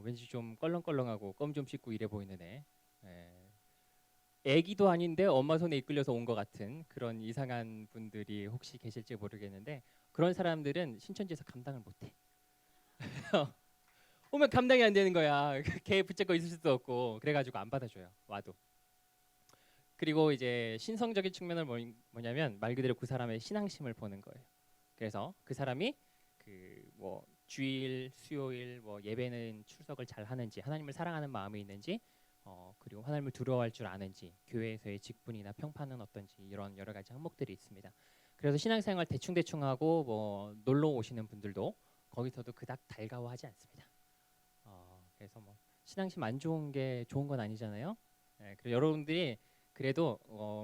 왠지 좀 껄렁껄렁하고 껌 좀 씹고 이래 보이는 애. 애기도 아닌데 엄마 손에 이끌려서 온 것 같은 그런 이상한 분들이 혹시 계실지 모르겠는데 그런 사람들은 신천지에서 감당을 못해. 오면 감당이 안 되는 거야. 걔 붙잡고 있을 수도 없고 그래가지고 안 받아줘요. 와도. 그리고 이제 신성적인 측면은 뭐냐면 말 그대로 그 사람의 신앙심을 보는 거예요. 그래서 그 사람이 그 뭐 주일, 수요일 뭐 예배는 출석을 잘 하는지, 하나님을 사랑하는 마음이 있는지, 그리고 하나님을 두려워할 줄 아는지, 교회에서의 직분이나 평판은 어떤지 이런 여러 가지 항목들이 있습니다. 그래서 신앙생활 대충 하고 뭐 놀러 오시는 분들도 거기서도 그닥 달가워하지 않습니다. 그래서 뭐 신앙심 안 좋은 게 좋은 건 아니잖아요. 그리고 여러분들이 그래도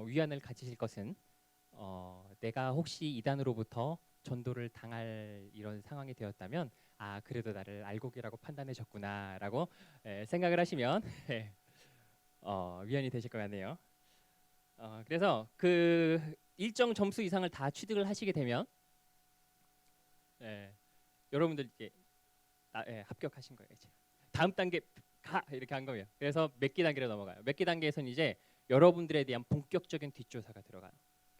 위안을 가지실 것은 내가 혹시 이단으로부터 전도를 당할 이런 상황이 되었다면 그래도 나를 알곡이라고 판단해줬구나라고 생각을 하시면 위안이 되실 것 같네요. 그래서 그 일정 점수 이상을 다 취득을 하시게 되면 여러분들 이제 합격하신 거예요. 이제 다음 단계 가 이렇게 한 거예요. 그래서 몇 기 단계로 넘어가요. 몇 기 단계에서는 이제 여러분들에 대한 본격적인 뒷조사가 들어가요.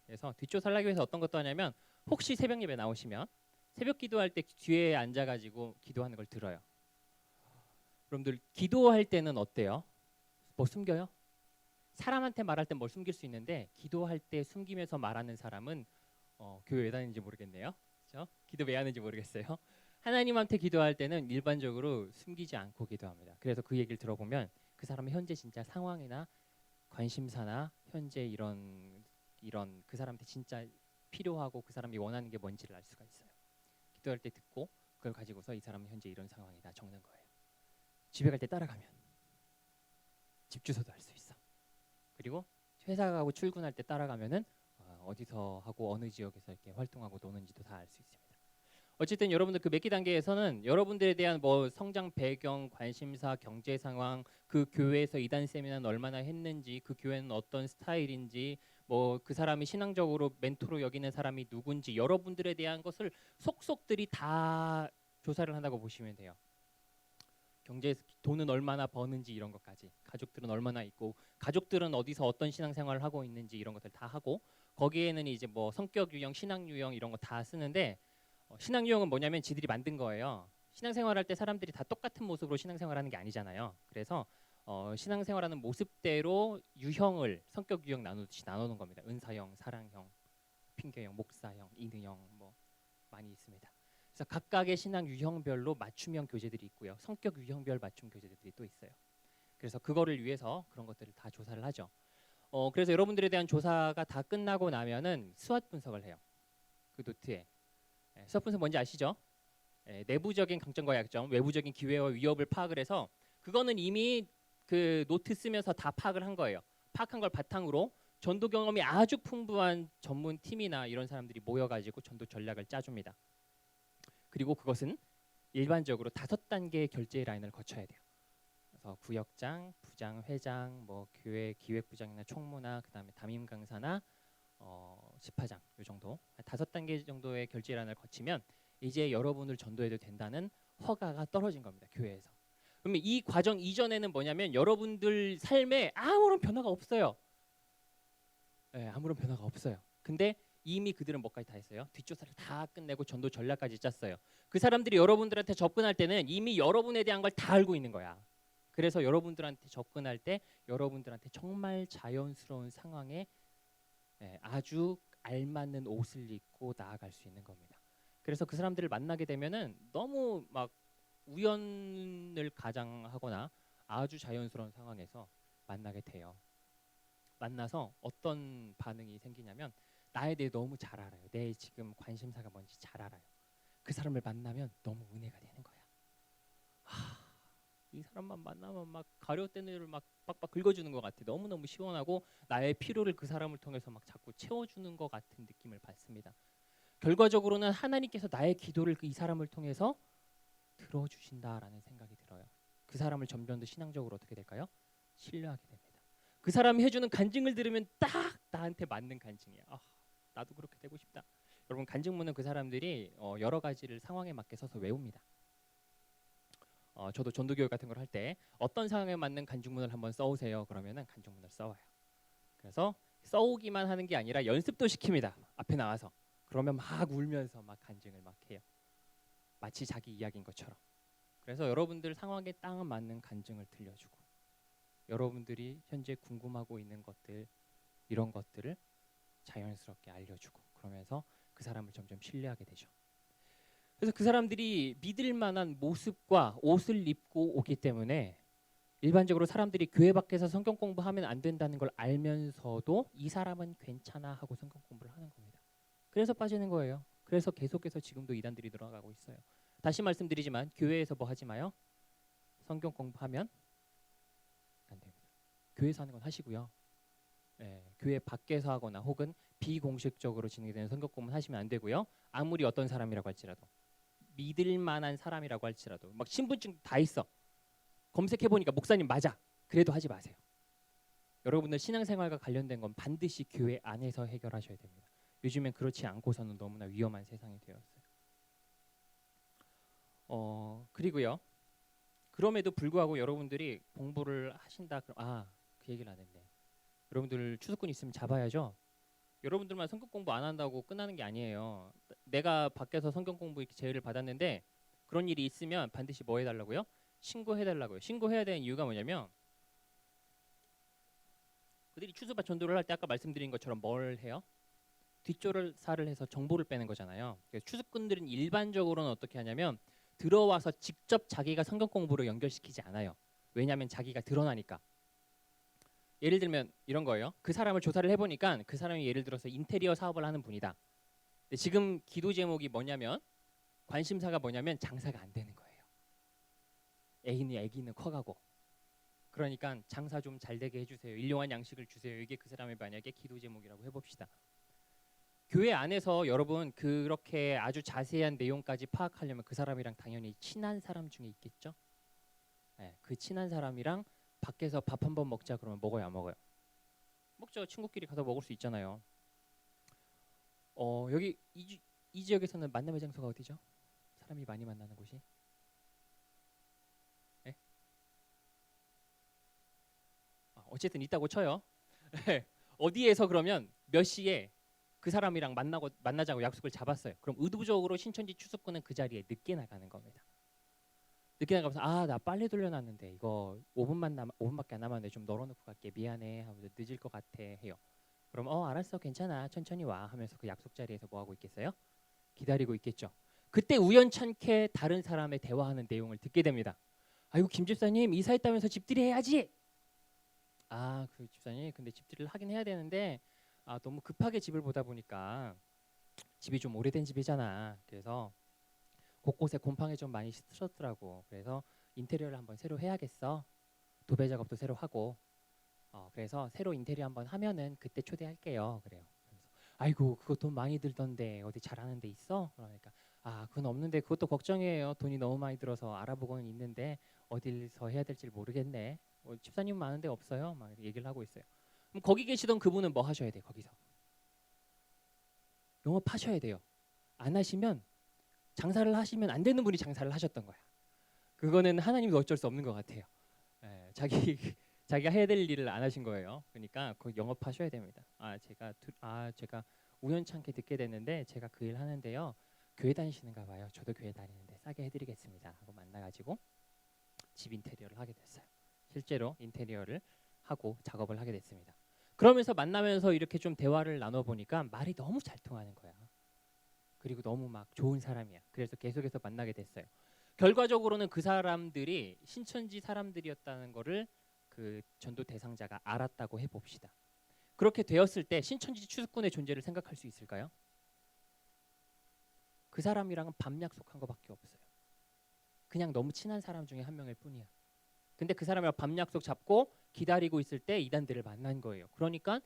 그래서 뒷조사를 하기 위해서 어떤 것도 하냐면 혹시 새벽 예배 나오시면 새벽 기도할 때 뒤에 앉아가지고 기도하는 걸 들어요. 여러분들 기도할 때는 어때요? 뭐 숨겨요? 사람한테 말할 땐 뭘 숨길 수 있는데 기도할 때 숨기면서 말하는 사람은 교회 왜 다니는지 모르겠네요. 그렇죠? 기도 왜 하는지 모르겠어요. 하나님한테 기도할 때는 일반적으로 숨기지 않고 기도합니다. 그래서 그 얘기를 들어보면 그 사람의 현재 진짜 상황이나 관심사나 현재 이런 그 사람한테 진짜 필요하고 그 사람이 원하는 게 뭔지를 알 수가 있어요. 기도할 때 듣고 그걸 가지고서 이 사람은 현재 이런 상황이다 적는 거예요. 집에 갈 때 따라가면 집 주소도 알 수 있어. 그리고 회사 가고 출근할 때 따라가면은 어디서 하고 어느 지역에서 이렇게 활동하고 노는지도 다 알 수 있습니다. 어쨌든 여러분들 그 맺기 단계에서는 여러분들에 대한 뭐 성장 배경, 관심사, 경제 상황, 그 교회에서 이단 세미나는 얼마나 했는지, 그 교회는 어떤 스타일인지, 뭐 그 사람이 신앙적으로 멘토로 여기는 사람이 누군지 여러분들에 대한 것을 속속들이 다 조사를 한다고 보시면 돼요. 경제에서 돈은 얼마나 버는지 이런 것까지, 가족들은 얼마나 있고, 가족들은 어디서 어떤 신앙생활을 하고 있는지 이런 것들 다 하고, 거기에는 이제 뭐 성격 유형, 신앙 유형 이런 거 다 쓰는데 신앙 유형은 뭐냐면 지들이 만든 거예요. 신앙생활할 때 사람들이 다 똑같은 모습으로 신앙생활하는 게 아니잖아요. 그래서 신앙생활하는 모습대로 유형을 성격 유형 나누듯이 나누는 겁니다. 은사형, 사랑형, 핑계형, 목사형, 인의형 뭐 많이 있습니다. 그래서 각각의 신앙 유형별로 맞춤형 교재들이 있고요. 성격 유형별 맞춤 교재들이 또 있어요. 그래서 그거를 위해서 그런 것들을 다 조사를 하죠. 그래서 여러분들에 대한 조사가 다 끝나고 나면은 스왓 분석을 해요. 그 노트에. 스왓 분석 뭔지 아시죠? 내부적인 강점과 약점, 외부적인 기회와 위협을 파악을 해서 그거는 이미 그 노트 쓰면서 다 파악을 한 거예요. 파악한 걸 바탕으로 전도 경험이 아주 풍부한 전문 팀이나 이런 사람들이 모여가지고 전도 전략을 짜줍니다. 그리고 그것은 일반적으로 5단계의 결제 라인을 거쳐야 돼요. 그래서 구역장, 부장, 회장, 뭐 교회 기획부장이나 총무나 그다음에 담임 강사나 집화장 이 정도 5단계 정도의 결제 라인을 거치면 이제 여러분을 전도해도 된다는 허가가 떨어진 겁니다. 교회에서. 그러면 이 과정 이전에는 뭐냐면 여러분들 삶에 아무런 변화가 없어요. 네, 아무런 변화가 없어요. 근데 이미 그들은 뭐까지 다 했어요? 뒷조사를 다 끝내고 전도 전략까지 짰어요. 그 사람들이 여러분들한테 접근할 때는 이미 여러분에 대한 걸 다 알고 있는 거야. 그래서 여러분들한테 접근할 때 여러분들한테 정말 자연스러운 상황에 아주 알맞는 옷을 입고 나아갈 수 있는 겁니다. 그래서 그 사람들을 만나게 되면은 너무 막 우연을 가장하거나 아주 자연스러운 상황에서 만나게 돼요. 만나서 어떤 반응이 생기냐면 나에 대해 너무 잘 알아요. 내 지금 관심사가 뭔지 잘 알아요. 그 사람을 만나면 너무 은혜가 되는 거야. 이 사람만 만나면 막 가려대는 막 빡빡 긁어주는 것 같아. 너무너무 시원하고 나의 필요를 그 사람을 통해서 막 자꾸 채워주는 것 같은 느낌을 받습니다. 결과적으로는 하나님께서 나의 기도를 이 사람을 통해서 들어주신다라는 생각이 들어요. 그 사람을 점점 더 신앙적으로 어떻게 될까요? 신뢰하게 됩니다. 그 사람이 해주는 간증을 들으면 딱 나한테 맞는 간증이야. 나도 그렇게 되고 싶다. 여러분 간증문은 그 사람들이 여러 가지를 상황에 맞게 써서 외웁니다. 저도 전도교육 같은 걸 할 때 어떤 상황에 맞는 간증문을 한번 써오세요. 그러면은 간증문을 써와요. 그래서 써오기만 하는 게 아니라 연습도 시킵니다. 앞에 나와서. 그러면 막 울면서 막 간증을 막 해요. 마치 자기 이야기인 것처럼. 그래서 여러분들 상황에 딱 맞는 간증을 들려주고 여러분들이 현재 궁금하고 있는 것들 이런 것들을 자연스럽게 알려주고 그러면서 그 사람을 점점 신뢰하게 되죠. 그래서 그 사람들이 믿을 만한 모습과 옷을 입고 오기 때문에 일반적으로 사람들이 교회 밖에서 성경 공부하면 안 된다는 걸 알면서도 이 사람은 괜찮아 하고 성경 공부를 하는 겁니다. 그래서 빠지는 거예요. 그래서 계속해서 지금도 이단들이 늘어나고 있어요. 다시 말씀드리지만 교회에서 뭐 하지 마요. 성경 공부하면 안 됩니다. 교회에서 하는 건 하시고요. 교회 밖에서 하거나 혹은 비공식적으로 진행되는 성경 공부는 하시면 안 되고요. 아무리 어떤 사람이라고 할지라도 믿을 만한 사람이라고 할지라도 막 신분증 다 있어. 검색해 보니까 목사님 맞아. 그래도 하지 마세요. 여러분들 신앙생활과 관련된 건 반드시 교회 안에서 해결하셔야 됩니다. 요즘엔 그렇지 않고서는 너무나 위험한 세상이 되었어요. 그리고요. 그럼에도 불구하고 여러분들이 공부를 하신다. 그 얘기를 안 했네. 여러분들 추수꾼 있으면 잡아야죠. 여러분들만 성경 공부 안 한다고 끝나는 게 아니에요. 내가 밖에서 성경 공부 이렇게 제의를 받았는데 그런 일이 있으면 반드시 뭐 해달라고요? 신고해달라고요. 신고해야 되는 이유가 뭐냐면 그들이 추수밭 전도를 할 때 아까 말씀드린 것처럼 뭘 해요? 뒷조사를 해서 정보를 빼는 거잖아요. 그래서 추수꾼들은 일반적으로는 어떻게 하냐면 들어와서 직접 자기가 성경 공부로 연결시키지 않아요. 왜냐하면 자기가 드러나니까. 예를 들면 이런 거예요. 그 사람을 조사를 해보니까 그 사람이 예를 들어서 인테리어 사업을 하는 분이다. 근데 지금 기도 제목이 뭐냐면 관심사가 뭐냐면 장사가 안 되는 거예요. 애기는 커가고. 그러니까 장사 좀 잘 되게 해주세요. 일용할 양식을 주세요. 이게 그 사람의 만약에 기도 제목이라고 해봅시다. 교회 안에서 여러분 그렇게 아주 자세한 내용까지 파악하려면 그 사람이랑 당연히 친한 사람 중에 있겠죠. 네, 그 친한 사람이랑 밖에서 밥 한번 먹자 그러면 먹어요, 안 먹어요? 먹죠. 친구끼리 가서 먹을 수 있잖아요. 여기 이 지역에서는 만남의 장소가 어디죠? 사람이 많이 만나는 곳이? 네? 어쨌든 있다고 쳐요. 어디에서 그러면 몇 시에 그 사람이랑 만나자고 약속을 잡았어요. 그럼 의도적으로 신천지 추수꾼은 그 자리에 늦게 나가는 겁니다. 늦게 나가면서 나 빨리 돌려놨는데 이거 5분밖에 안 남았는데 좀 널어놓고 갈게 미안해 하면서 늦을 것 같아 해요. 그럼 알았어 괜찮아 천천히 와 하면서 그 약속 자리에서 뭐 하고 있겠어요? 기다리고 있겠죠. 그때 우연찮게 다른 사람의 대화하는 내용을 듣게 됩니다. 아이고 김 집사님 이사했다면서 집들이 해야지. 그 집사님 근데 집들이를 하긴 해야 되는데 너무 급하게 집을 보다 보니까 집이 좀 오래된 집이잖아. 그래서 곳곳에 곰팡이 좀 많이 스쳤더라고. 그래서 인테리어를 한번 새로 해야겠어. 도배 작업도 새로 하고. 그래서 새로 인테리어 한번 하면은 그때 초대할게요. 그래요. 그래서 아이고 그거 돈 많이 들던데 어디 잘하는 데 있어? 그러니까 그건 없는데 그것도 걱정이에요. 돈이 너무 많이 들어서 알아보고는 있는데 어디서 해야 될지 모르겠네. 집사님 많은데 없어요? 막 얘기를 하고 있어요. 그럼 거기 계시던 그분은 뭐 하셔야 돼요? 거기서 영업하셔야 돼요. 안 하시면 장사를 하시면 안 되는 분이 장사를 하셨던 거야. 그거는 하나님도 어쩔 수 없는 것 같아요. 자기가 해야 될 일을 안 하신 거예요. 그러니까 그 영업하셔야 됩니다. 제가 우연찮게 듣게 됐는데 제가 그 일 하는데요. 교회 다니시는가 봐요. 저도 교회 다니는데 싸게 해드리겠습니다. 하고 만나가지고 집 인테리어를 하게 됐어요. 실제로 인테리어를 하고 작업을 하게 됐습니다. 그러면서 만나면서 이렇게 좀 대화를 나눠보니까 말이 너무 잘 통하는 거야. 그리고 너무 막 좋은 사람이야. 그래서 계속해서 만나게 됐어요. 결과적으로는 그 사람들이 신천지 사람들이었다는 거를 그 전도 대상자가 알았다고 해봅시다. 그렇게 되었을 때 신천지 추수꾼의 존재를 생각할 수 있을까요? 그 사람이랑은 밤 약속한 거밖에 없어요. 그냥 너무 친한 사람 중에 한 명일 뿐이야. 근데 그 사람이랑 밤 약속 잡고 기다리고 있을 때 이단들을 만난 거예요. 그러니까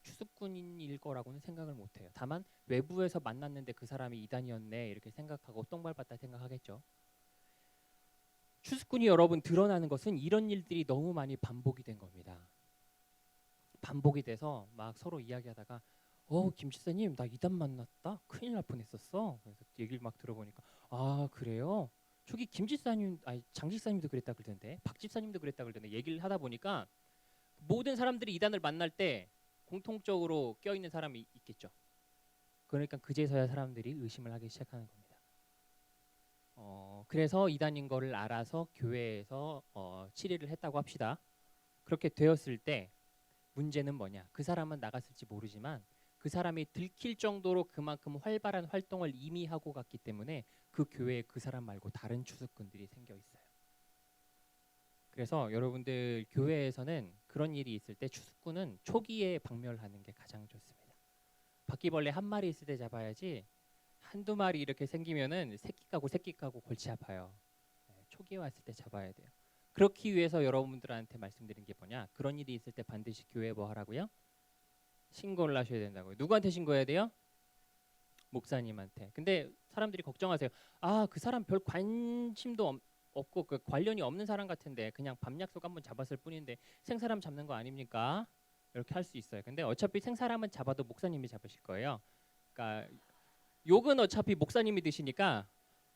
추수꾼일 거라고는 생각을 못해요. 다만 외부에서 만났는데 그 사람이 이단이었네 이렇게 생각하고 똥밟았다 생각하겠죠. 추수꾼이 여러분 드러나는 것은 이런 일들이 너무 많이 반복이 된 겁니다. 반복이 돼서 막 서로 이야기하다가 김 집사님 나 이단 만났다 큰일 날 뻔했었어. 그래서 얘기를 막 들어보니까 그래요? 저기 김 집사님 장 집사님도 그랬다 그러던데 박 집사님도 그랬다 그러던데 얘기를 하다 보니까 모든 사람들이 이단을 만날 때 공통적으로 껴있는 사람이 있겠죠. 그러니까 그제서야 사람들이 의심을 하기 시작하는 겁니다. 그래서 이단인 거를 알아서 교회에서 치리를 했다고 합시다. 그렇게 되었을 때 문제는 뭐냐? 그 사람은 나갔을지 모르지만 그 사람이 들킬 정도로 그만큼 활발한 활동을 이미 하고 갔기 때문에 그 교회에 그 사람 말고 다른 추수꾼들이 생겨 있어요. 그래서 여러분들 교회에서는 그런 일이 있을 때 추수꾼은 초기에 박멸하는 게 가장 좋습니다. 바퀴벌레 한 마리 있을 때 잡아야지 한두 마리 이렇게 생기면은 새끼 까고 골치 아파요. 초기에 왔을 때 잡아야 돼요. 그렇기 위해서 여러분들한테 말씀드린 게 뭐냐? 그런 일이 있을 때 반드시 교회에 뭐 하라고요? 신고를 하셔야 된다고요. 누구한테 신고해야 돼요? 목사님한테. 근데 사람들이 걱정하세요. 그 사람 별 관심도 없고 그 관련이 없는 사람 같은데 그냥 밤 약속 한번 잡았을 뿐인데 생사람 잡는 거 아닙니까? 이렇게 할 수 있어요. 근데 어차피 생사람은 잡아도 목사님이 잡으실 거예요. 그러니까 욕은 어차피 목사님이 드시니까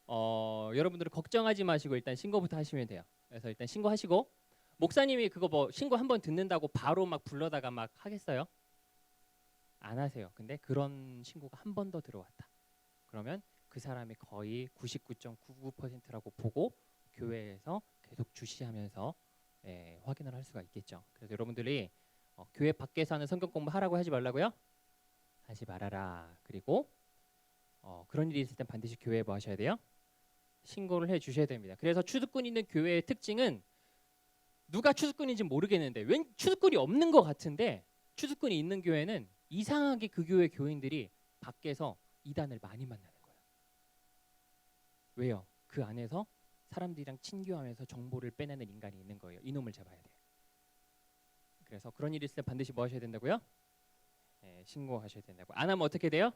여러분들은 걱정하지 마시고 일단 신고부터 하시면 돼요. 그래서 일단 신고하시고 목사님이 그거 뭐 신고 한번 듣는다고 바로 막 불러다가 막 하겠어요? 안 하세요. 근데 그런 신고가 한 번 더 들어왔다. 그러면 그 사람이 거의 99.99%라고 보고 교회에서 계속 주시하면서 확인을 할 수가 있겠죠. 그래서 여러분들이 교회 밖에서 하는 성경 공부 하라고 하지 말라고요? 하지 말아라. 그리고 그런 일이 있을 땐 반드시 교회에 뭐 하셔야 돼요? 신고를 해 주셔야 됩니다. 그래서 추수꾼 있는 교회의 특징은 누가 추수꾼인지 모르겠는데 웬 추수꾼이 없는 것 같은데 추수꾼이 있는 교회는 이상하게 그 교회 교인들이 밖에서 이단을 많이 만나는 거예요. 왜요? 그 안에서 사람들이랑 친교하면서 정보를 빼내는 인간이 있는 거예요. 이놈을 잡아야 돼. 그래서 그런 일이 있을 때 반드시 뭐 하셔야 된다고요? 신고하셔야 된다고. 안 하면 어떻게 돼요?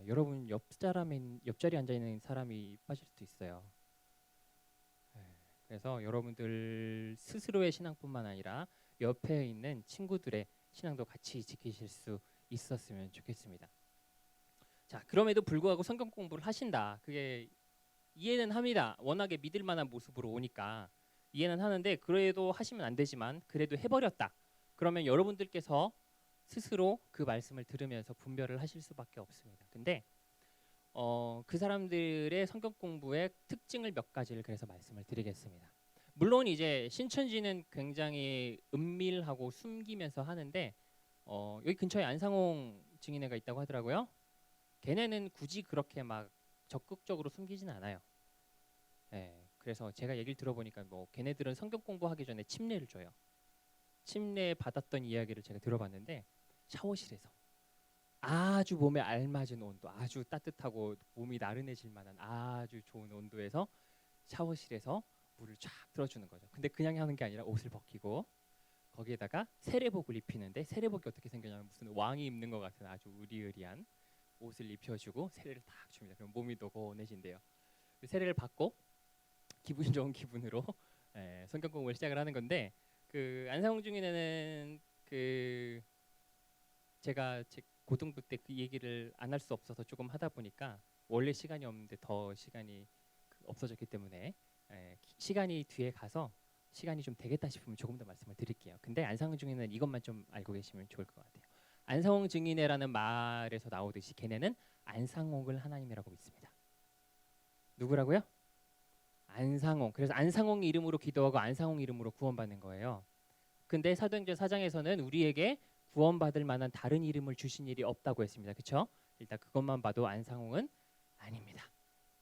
여러분 옆자리에 앉아 있는 사람이 빠질 수도 있어요. 그래서 여러분들 스스로의 신앙뿐만 아니라 옆에 있는 친구들의 신앙도 같이 지키실 수 있었으면 좋겠습니다. 자, 그럼에도 불구하고 성경 공부를 하신다. 그게 이해는 합니다. 워낙에 믿을 만한 모습으로 오니까 이해는 하는데 그래도 하시면 안 되지만 그래도 해버렸다. 그러면 여러분들께서 스스로 그 말씀을 들으면서 분별을 하실 수밖에 없습니다. 근데 그 사람들의 성경 공부의 특징을 몇 가지를 그래서 말씀을 드리겠습니다. 물론 이제 신천지는 굉장히 은밀하고 숨기면서 하는데 여기 근처에 안상홍 증인회가 있다고 하더라고요. 걔네는 굳이 그렇게 막 적극적으로 숨기진 않아요. 그래서 제가 얘기를 들어보니까 뭐 걔네들은 성경 공부하기 전에 침례를 줘요. 침례 받았던 이야기를 제가 들어봤는데 샤워실에서 아주 몸에 알맞은 온도, 아주 따뜻하고 몸이 나른해질 만한 아주 좋은 온도에서 샤워실에서 물을 쫙 틀어주는 거죠. 근데 그냥 하는 게 아니라 옷을 벗기고 거기에다가 세례복을 입히는데 세례복이 어떻게 생겼냐면 무슨 왕이 입는 것 같은 아주 으리으리한 옷을 입혀주고 세례를 딱 줍니다. 그럼 몸이 노곤해진대요. 세례를 받고 기분 좋은 기분으로 성경 공부를 시작을 하는 건데 그 안상홍 중에는 그 제가 제 고등부 때 그 얘기를 안 할 수 없어서 조금 하다 보니까 원래 시간이 없는데 더 시간이 없어졌기 때문에 시간이 뒤에 가서 시간이 좀 되겠다 싶으면 조금 더 말씀을 드릴게요. 근데 안상홍 증인은 이것만 좀 알고 계시면 좋을 것 같아요. 안상홍 증인회라는 말에서 나오듯이 걔네는 안상홍을 하나님이라고 믿습니다. 누구라고요? 안상홍. 그래서 안상홍 이름으로 기도하고 안상홍 이름으로 구원받는 거예요. 근데 사도행전 4장에서는 우리에게 구원받을 만한 다른 이름을 주신 일이 없다고 했습니다. 그렇죠? 일단 그것만 봐도 안상홍은 아닙니다.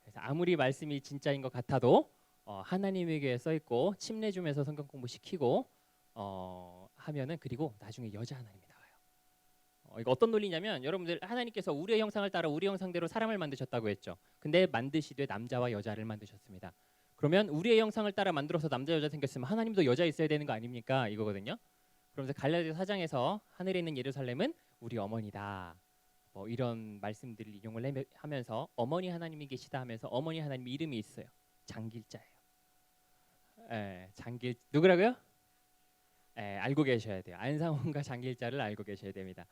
그래서 아무리 말씀이 진짜인 것 같아도 하나님에게 써 있고 침례 주면서 성경 공부 시키고 하면은 그리고 나중에 여자 하나님이 나와요. 이거 어떤 논리냐면 여러분들 하나님께서 우리의 형상을 따라 우리 형상대로 사람을 만드셨다고 했죠. 근데 만드시되 남자와 여자를 만드셨습니다. 그러면 우리의 형상을 따라 만들어서 남자 여자 생겼으면 하나님도 여자 있어야 되는 거 아닙니까? 이거거든요. 그러면서 갈라디아 4장에서 하늘에 있는 예루살렘은 우리 어머니다. 뭐 이런 말씀들을 인용을 하면서 어머니 하나님이 계시다 하면서 어머니 하나님 이름이 있어요. 장길자예요. 장길 누구라고요? 알고 계셔야 돼요. 안상홍과 장길자를 알고 계셔야 됩니다.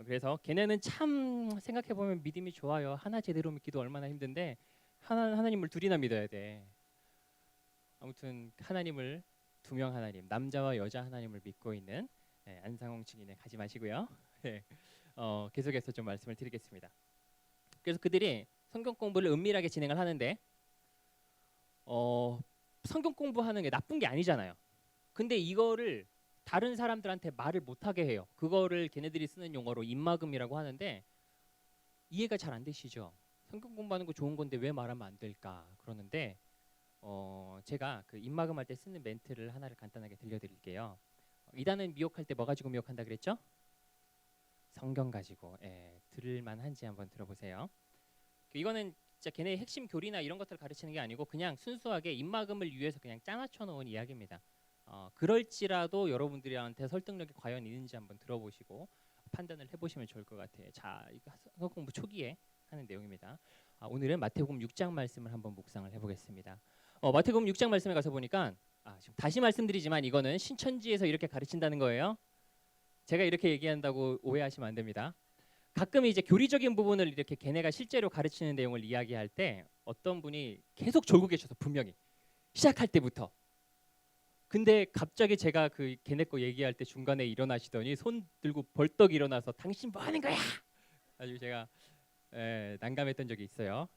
그래서 걔네는 참 생각해 보면 믿음이 좋아요. 하나 제대로 믿기도 얼마나 힘든데 하나님을 둘이나 믿어야 돼. 아무튼 하나님을 두 명 하나님, 남자와 여자 하나님을 믿고 있는 안상홍 증인에 가지 마시고요. 계속해서 좀 말씀을 드리겠습니다. 그래서 그들이 성경 공부를 은밀하게 진행을 하는데 성경 공부하는 게 나쁜 게 아니잖아요. 근데 이거를 다른 사람들한테 말을 못하게 해요. 그거를 걔네들이 쓰는 용어로 입막음이라고 하는데 이해가 잘 안 되시죠? 성경 공부하는 거 좋은 건데 왜 말하면 안 될까? 그러는데 제가 그 입막음할 때 쓰는 멘트를 하나를 간단하게 들려드릴게요. 이단은 미혹할 때 뭐 가지고 미혹한다 그랬죠? 성경 가지고. 들을만한지 한번 들어보세요. 이거는 진짜 걔네의 핵심 교리나 이런 것들을 가르치는 게 아니고 그냥 순수하게 입막음을 위해서 그냥 짜맞춰 놓은 이야기입니다. 그럴지라도 여러분들한테 설득력이 과연 있는지 한번 들어보시고 판단을 해보시면 좋을 것 같아요. 자, 이거 성경 공부 초기에 하는 내용입니다. 오늘은 마태복음 6장 말씀을 한번 묵상을 해보겠습니다. 마태복음 6장 말씀에 가서 보니까 지금 다시 말씀드리지만 이거는 신천지에서 이렇게 가르친다는 거예요. 제가 이렇게 얘기한다고 오해하시면 안 됩니다. 가끔 이제 교리적인 부분을 이렇게 걔네가 실제로 가르치는 내용을 이야기할 때 어떤 분이 계속 졸고 계셔서 분명히 시작할 때부터 근데 갑자기 제가 그 걔네 거 얘기할 때 중간에 일어나시더니 손 들고 벌떡 일어나서 당신 뭐 하는 거야? 아주 제가 난감했던 적이 있어요.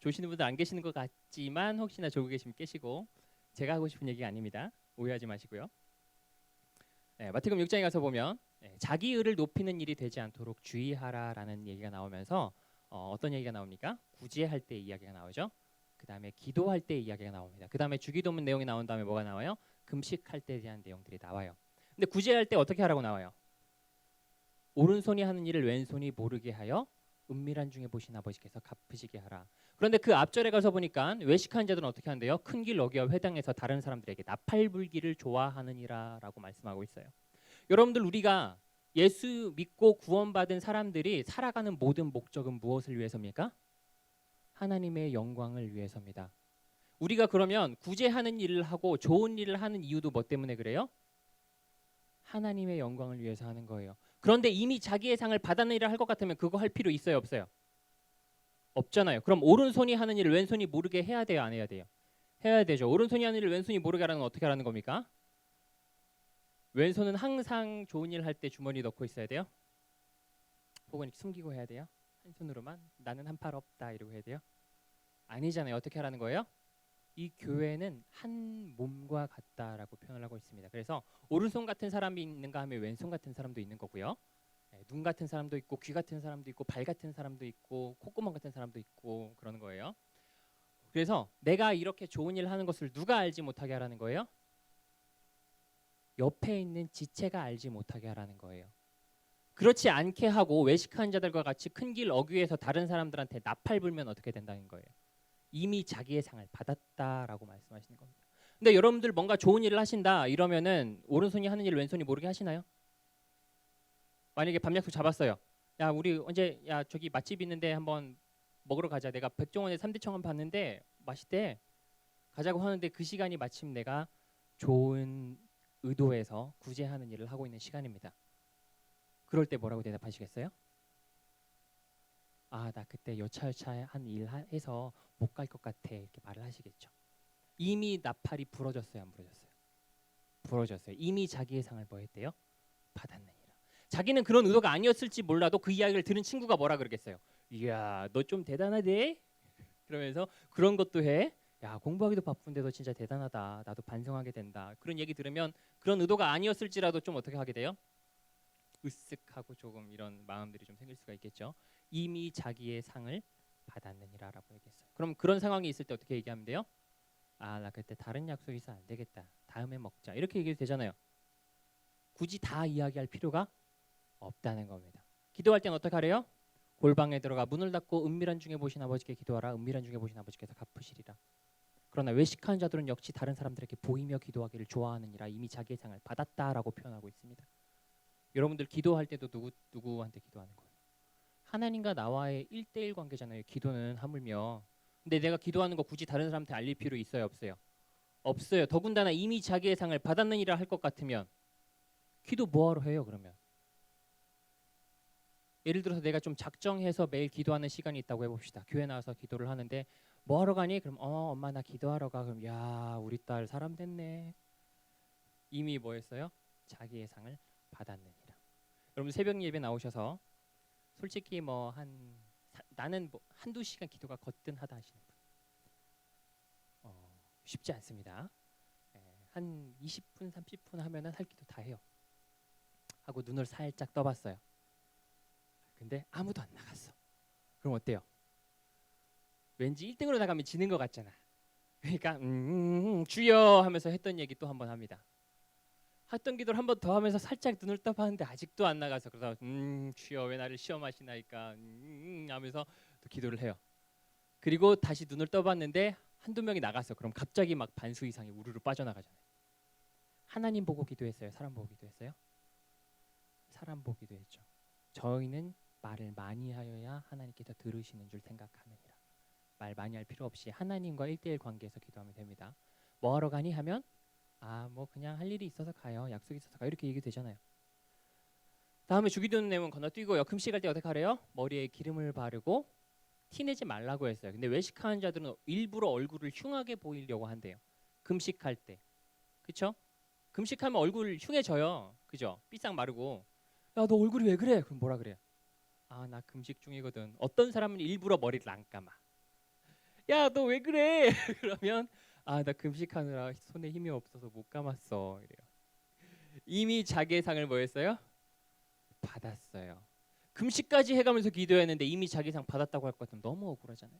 조시는 분들 안 계시는 것 같지만 혹시나 조고 계시면 계시고 제가 하고 싶은 얘기가 아닙니다. 오해하지 마시고요. 네, 마태복음 6장에 가서 보면 자기 의를 높이는 일이 되지 않도록 주의하라라는 얘기가 나오면서 어떤 얘기가 나옵니까? 구제할 때 이야기가 나오죠. 그 다음에 기도할 때 이야기가 나옵니다. 그 다음에 주기도문 내용이 나온 다음에 뭐가 나와요? 금식할 때에 대한 내용들이 나와요. 근데 구제할 때 어떻게 하라고 나와요? 오른손이 하는 일을 왼손이 모르게 하여 은밀한 중에 보신 아버지께서 갚으시게 하라. 그런데 그 앞절에 가서 보니까 외식하는 자들은 어떻게 한대요? 큰 길 어기와 회당에서 다른 사람들에게 나팔불기를 좋아하느니라라고 말씀하고 있어요. 여러분들 우리가 예수 믿고 구원받은 사람들이 살아가는 모든 목적은 무엇을 위해서입니까? 하나님의 영광을 위해서입니다. 우리가 그러면 구제하는 일을 하고 좋은 일을 하는 이유도 뭐 때문에 그래요? 하나님의 영광을 위해서 하는 거예요. 그런데 이미 자기의 상을 받아내리라 할 것 같으면 그거 할 필요 있어요, 없어요? 없잖아요. 그럼 오른손이 하는 일을 왼손이 모르게 해야 돼요, 안 해야 돼요? 해야 되죠. 오른손이 하는 일을 왼손이 모르게 하라는 건 어떻게 하라는 겁니까? 왼손은 항상 좋은 일 할 때 주머니 넣고 있어야 돼요? 혹은 숨기고 해야 돼요? 한 손으로만 나는 한 팔 없다 이러고 해야 돼요? 아니잖아요. 어떻게 하라는 거예요? 이 교회는 한 몸과 같다라고 표현을 하고 있습니다. 그래서 오른손 같은 사람이 있는가 하면 왼손 같은 사람도 있는 거고요. 눈 같은 사람도 있고 귀 같은 사람도 있고 발 같은 사람도 있고 콧구멍 같은 사람도 있고 그러는 거예요. 그래서 내가 이렇게 좋은 일 하는 것을 누가 알지 못하게 하라는 거예요? 옆에 있는 지체가 알지 못하게 하라는 거예요. 그렇지 않게 하고 외식하는 자들과 같이 큰 길 어귀에서 다른 사람들한테 나팔 불면 어떻게 된다는 거예요? 이미 자기의 상을 받았다라고 말씀하시는 겁니다. 근데 여러분들 뭔가 좋은 일을 하신다 이러면은 오른손이 하는 일을 왼손이 모르게 하시나요? 만약에 밤 약속 잡았어요. 야 우리 언제 야 저기 맛집 있는데 한번 먹으러 가자. 내가 백종원의 3대 청원 봤는데 맛있대. 가자고 하는데 그 시간이 마침 내가 좋은 의도에서 구제하는 일을 하고 있는 시간입니다. 그럴 때 뭐라고 대답하시겠어요? 아, 나 그때 여차여차한 일 해서 못 갈 것 같아 이렇게 말을 하시겠죠. 이미 나팔이 부러졌어요, 안 부러졌어요? 부러졌어요. 이미 자기의 상을 뭐 했대요? 받았느니라. 자기는 그런 의도가 아니었을지 몰라도 그 이야기를 들은 친구가 뭐라 그러겠어요? 이야, 너 좀 대단하대? 그러면서 그런 것도 해? 야, 공부하기도 바쁜데 너 진짜 대단하다. 나도 반성하게 된다. 그런 얘기 들으면 그런 의도가 아니었을지라도 좀 어떻게 하게 돼요? 으쓱하고 조금 이런 마음들이 좀 생길 수가 있겠죠. 이미 자기의 상을 받았느니라라고 얘기했어요. 그럼 그런 상황이 있을 때 어떻게 얘기하면 돼요? 아, 나 그때 다른 약속이 있어 안 되겠다. 다음에 먹자. 이렇게 얘기해도 되잖아요. 굳이 다 이야기할 필요가 없다는 겁니다. 기도할 땐 어떻게 하래요? 골방에 들어가 문을 닫고 은밀한 중에 보신 아버지께 기도하라. 은밀한 중에 보신 아버지께서 갚으시리라. 그러나 외식하는 자들은 역시 다른 사람들에게 보이며 기도하기를 좋아하느니라. 이미 자기의 상을 받았다라고 표현하고 있습니다. 여러분들 기도할 때도 누구한테 기도하는 거예요? 하나님과 나와의 1대1 관계잖아요. 기도는 하물며. 근데 내가 기도하는 거 굳이 다른 사람한테 알릴 필요 있어요, 없어요? 없어요. 더군다나 이미 자기의 상을 받았느니라 할 것 같으면 기도 뭐하러 해요, 그러면? 예를 들어서 내가 좀 작정해서 매일 기도하는 시간이 있다고 해봅시다. 교회 나와서 기도를 하는데 뭐하러 가니? 그럼 엄마 나 기도하러 가. 그럼 야 우리 딸 사람 됐네. 이미 뭐 했어요? 자기의 상을 받았느니라. 여러분 새벽 예배 나오셔서 솔직히 뭐 나는 뭐 한두 시간 기도가 거뜬하다 하시는 분 쉽지 않습니다. 한 20분 30분 하면은 할 기도 다 해요. 하고 눈을 살짝 떠봤어요. 근데 아무도 안 나갔어. 그럼 어때요? 왠지 1등으로 나가면 지는 것 같잖아. 그러니까 주여 하면서 했던 얘기 또 한 번 합니다. 했던 기도를 한 번 더 하면서 살짝 눈을 떠봤는데 아직도 안 나가서 그러다 주여 왜 나를 시험하시나이까 하면서 또 기도를 해요. 그리고 다시 눈을 떠봤는데 한두 명이 나갔어. 그럼 갑자기 막 반수 이상이 우르르 빠져나가잖아요. 하나님 보고 기도했어요? 사람 보고 기도했어요? 사람 보고 기도했죠. 저희는 말을 많이 하여야 하나님께서 들으시는 줄 생각하느니라. 말 많이 할 필요 없이 하나님과 1대1 관계에서 기도하면 됩니다. 뭐 하러 가니 하면 뭐 그냥 할 일이 있어서 가요. 약속이 있어서 가요. 이렇게 얘기되잖아요. 다음에 주기도문 내용 건너뛰고요. 금식할 때 어떻게 하래요? 머리에 기름을 바르고 티내지 말라고 했어요. 근데 외식하는 자들은 일부러 얼굴을 흉하게 보이려고 한대요. 금식할 때. 그쵸? 금식하면 얼굴 흉해져요. 그죠? 삐싹 마르고 야 너 얼굴이 왜 그래? 그럼 뭐라 그래요? 아 나 금식 중이거든. 어떤 사람은 일부러 머리를 안 감아. 야, 너 왜 그래? 그러면 아, 나 금식하느라 손에 힘이 없어서 못 감았어. 이래요. 이미 자기의 상을 뭐 했어요? 받았어요. 금식까지 해가면서 기도했는데 이미 자기 상 받았다고 할 것 같으면 너무 억울하잖아요.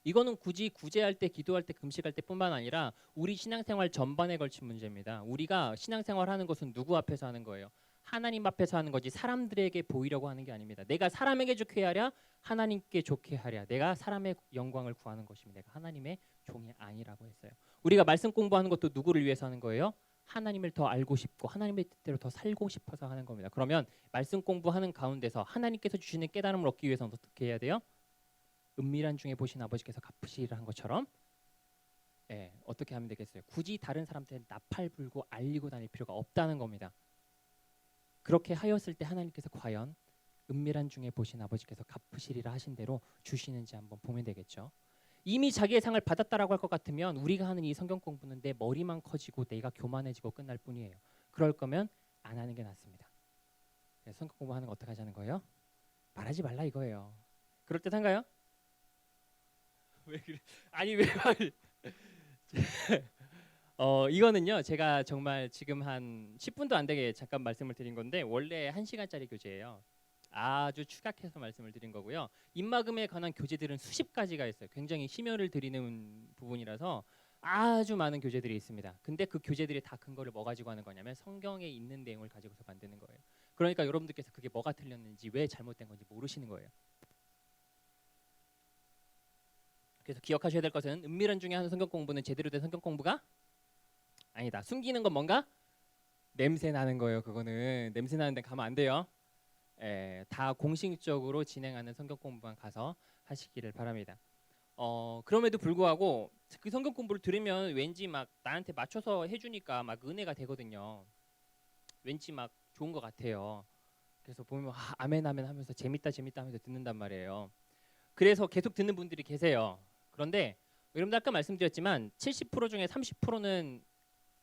이거는 굳이 구제할 때, 기도할 때, 금식할 때뿐만 아니라 우리 신앙생활 전반에 걸친 문제입니다. 우리가 신앙생활 하는 것은 누구 앞에서 하는 거예요? 하나님 앞에서 하는 거지 사람들에게 보이려고 하는 게 아닙니다. 내가 사람에게 좋게 하랴 하나님께 좋게 하랴. 내가 사람의 영광을 구하는 것입니다. 내가 하나님의 종이 아니라고 했어요. 우리가 말씀 공부하는 것도 누구를 위해서 하는 거예요? 하나님을 더 알고 싶고 하나님의 뜻대로 더 살고 싶어서 하는 겁니다. 그러면 말씀 공부하는 가운데서 하나님께서 주시는 깨달음을 얻기 위해서는 어떻게 해야 돼요? 은밀한 중에 보신 아버지께서 갚으시리라 한 것처럼 어떻게 하면 되겠어요? 굳이 다른 사람들한테 나팔 불고 알리고 다닐 필요가 없다는 겁니다. 그렇게 하였을 때 하나님께서 과연 은밀한 중에 보신 아버지께서 갚으시리라 하신 대로 주시는지 한번 보면 되겠죠. 이미 자기의 상을 받았다라고 할 것 같으면 우리가 하는 이 성경 공부는 내 머리만 커지고 내가 교만해지고 끝날 뿐이에요. 그럴 거면 안 하는 게 낫습니다. 성경 공부하는 거 어떻게 하자는 거예요? 말하지 말라 이거예요. 그럴 듯한가요? 왜 그래? 아니 왜 말? 이거는요. 제가 정말 지금 한 10분도 안 되게 잠깐 말씀을 드린 건데 원래 1시간짜리 교재예요. 아주 축약해서 말씀을 드린 거고요. 입막음에 관한 교재들은 수십 가지가 있어요. 굉장히 심혈을 들이는 부분이라서 아주 많은 교재들이 있습니다. 근데 그 교재들이 다 근거를 뭐 가지고 하는 거냐면 성경에 있는 내용을 가지고서 만드는 거예요. 그러니까 여러분들께서 그게 뭐가 틀렸는지 왜 잘못된 건지 모르시는 거예요. 그래서 기억하셔야 될 것은 은밀한 중에 하는 성경 공부는 제대로 된 성경 공부가 아니다. 숨기는 건 뭔가? 냄새 나는 거예요. 그거는 냄새 나는 데 가면 안 돼요. 다 공식적으로 진행하는 성경 공부만 가서 하시기를 바랍니다. 그럼에도 불구하고 그 성경 공부를 들으면 왠지 막 나한테 맞춰서 해주니까 막 은혜가 되거든요. 왠지 막 좋은 것 같아요. 그래서 보면 아멘 아멘 하면서 재밌다 재밌다 하면서 듣는단 말이에요. 그래서 계속 듣는 분들이 계세요. 그런데 여러분들 아까 말씀드렸지만 70% 중에 30%는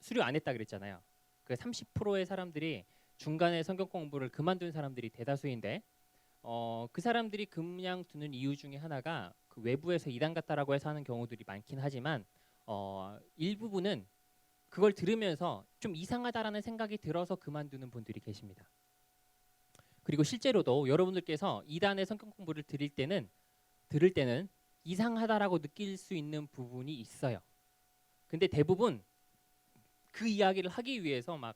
수료 안 했다 그랬잖아요. 그 30%의 사람들이 중간에 성경 공부를 그만둔 사람들이 대다수인데 그 사람들이 그냥 두는 이유 중에 하나가 그 외부에서 이단 같다라고 해서 하는 경우들이 많긴 하지만 일부분은 그걸 들으면서 좀 이상하다라는 생각이 들어서 그만두는 분들이 계십니다. 그리고 실제로도 여러분들께서 이단의 성경 공부를 들을 때는 이상하다라고 느낄 수 있는 부분이 있어요. 근데 대부분 그 이야기를 하기 위해서 막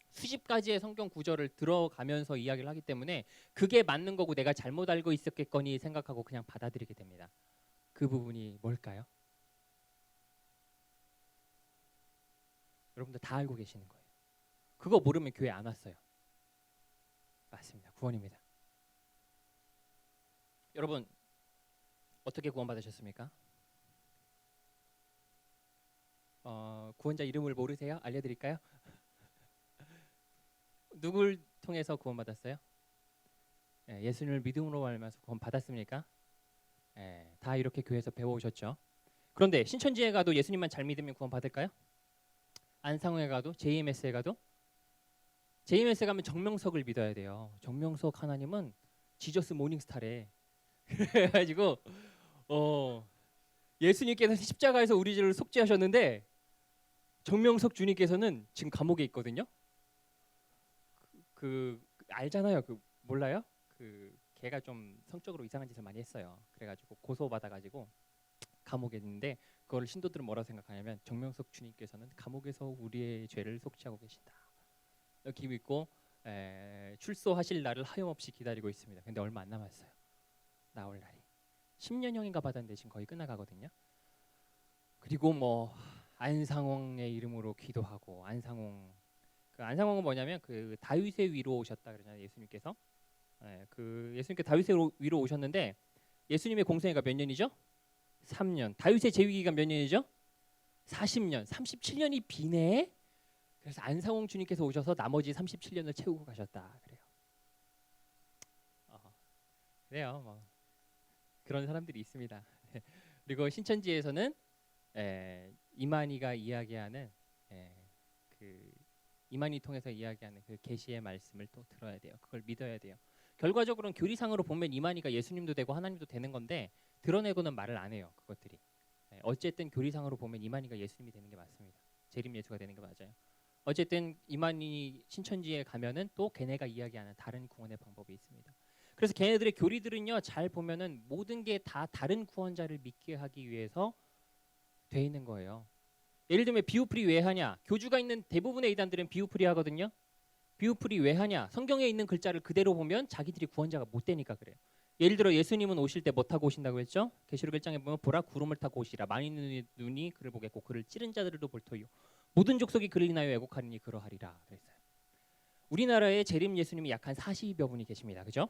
수십 가지의 성경 구절을 들어가면서 이야기를 하기 때문에 그게 맞는 거고 내가 잘못 알고 있었겠거니 생각하고 그냥 받아들이게 됩니다. 그 부분이 뭘까요? 여러분들 다 알고 계시는 거예요. 그거 모르면 교회 안 왔어요. 맞습니다. 구원입니다. 여러분 어떻게 구원받으셨습니까? 구원자 이름을 모르세요? 알려드릴까요? 누굴 통해서 구원받았어요? 예수님을 믿음으로 알면서 구원받았습니까? 다 이렇게 교회에서 배워오셨죠. 그런데 신천지에 가도 예수님만 잘 믿으면 구원받을까요? 안상호에 가도 JMS에 가도 JMS에 가면 정명석을 믿어야 돼요. 정명석 하나님은 지저스 모닝스타래. 그래가지고 예수님께서 십자가에서 우리 죄를 속죄하셨는데 정명석 주님께서는 지금 감옥에 있거든요. 그 알잖아요. 그 몰라요? 그 걔가 좀 성적으로 이상한 짓을 많이 했어요. 그래가지고 고소받아가지고 감옥에 있는데 그거를 신도들은 뭐라고 생각하냐면 정명석 주님께서는 감옥에서 우리의 죄를 속죄하고 계신다. 여기 있고 출소하실 날을 하염없이 기다리고 있습니다. 근데 얼마 안 남았어요. 나올 날이 10년형인가 받았는데 지금 거의 끝나가거든요. 그리고 뭐 안상홍의 이름으로 기도하고 그 안상홍은 뭐냐면 그 다윗의 위로 오셨다 그러잖아요. 예수님께서 그 예수님께 다윗의 위로 오셨는데 예수님의 공생애가 몇 년이죠? 3년. 다윗의 재위 기간 몇 년이죠? 40년. 37년이 비네. 그래서 안상홍 주님께서 오셔서 나머지 37년을 채우고 가셨다 그래요. 그래요. 뭐 그런 사람들이 있습니다. 그리고 신천지에서는 이만희가 이야기하는 그 이만희 통해서 이야기하는 그 계시의 말씀을 또 들어야 돼요. 그걸 믿어야 돼요. 결과적으로는 교리상으로 보면 이만희가 예수님도 되고 하나님도 되는 건데 드러내고는 말을 안 해요. 그것들이. 어쨌든 교리상으로 보면 이만희가 예수님이 되는 게 맞습니다. 재림 예수가 되는 게 맞아요. 어쨌든 이만희 신천지에 가면은 또 걔네가 이야기하는 다른 구원의 방법이 있습니다. 그래서 걔네들의 교리들은요, 잘 보면은 모든 게 다 다른 구원자를 믿게 하기 위해서 돼 있는 거예요. 예를 들면 비유풀이 왜 하냐? 교주가 있는 대부분의 이단들은 비유풀이 하거든요. 비유풀이 왜 하냐? 성경에 있는 글자를 그대로 보면 자기들이 구원자가 못 되니까 그래요. 예를 들어 예수님은 오실 때 뭐 타고 오신다고 했죠? 계시록 1장에 보면 보라 구름을 타고 오시라. 많은 눈이 그를 보겠고 그를 찌른 자들도 볼 터이요. 모든 족속이 그를 인하여 애곡하리니 그러하리라 그랬어요. 우리나라에 재림 예수님이 약 한 40여 분이 계십니다. 그죠?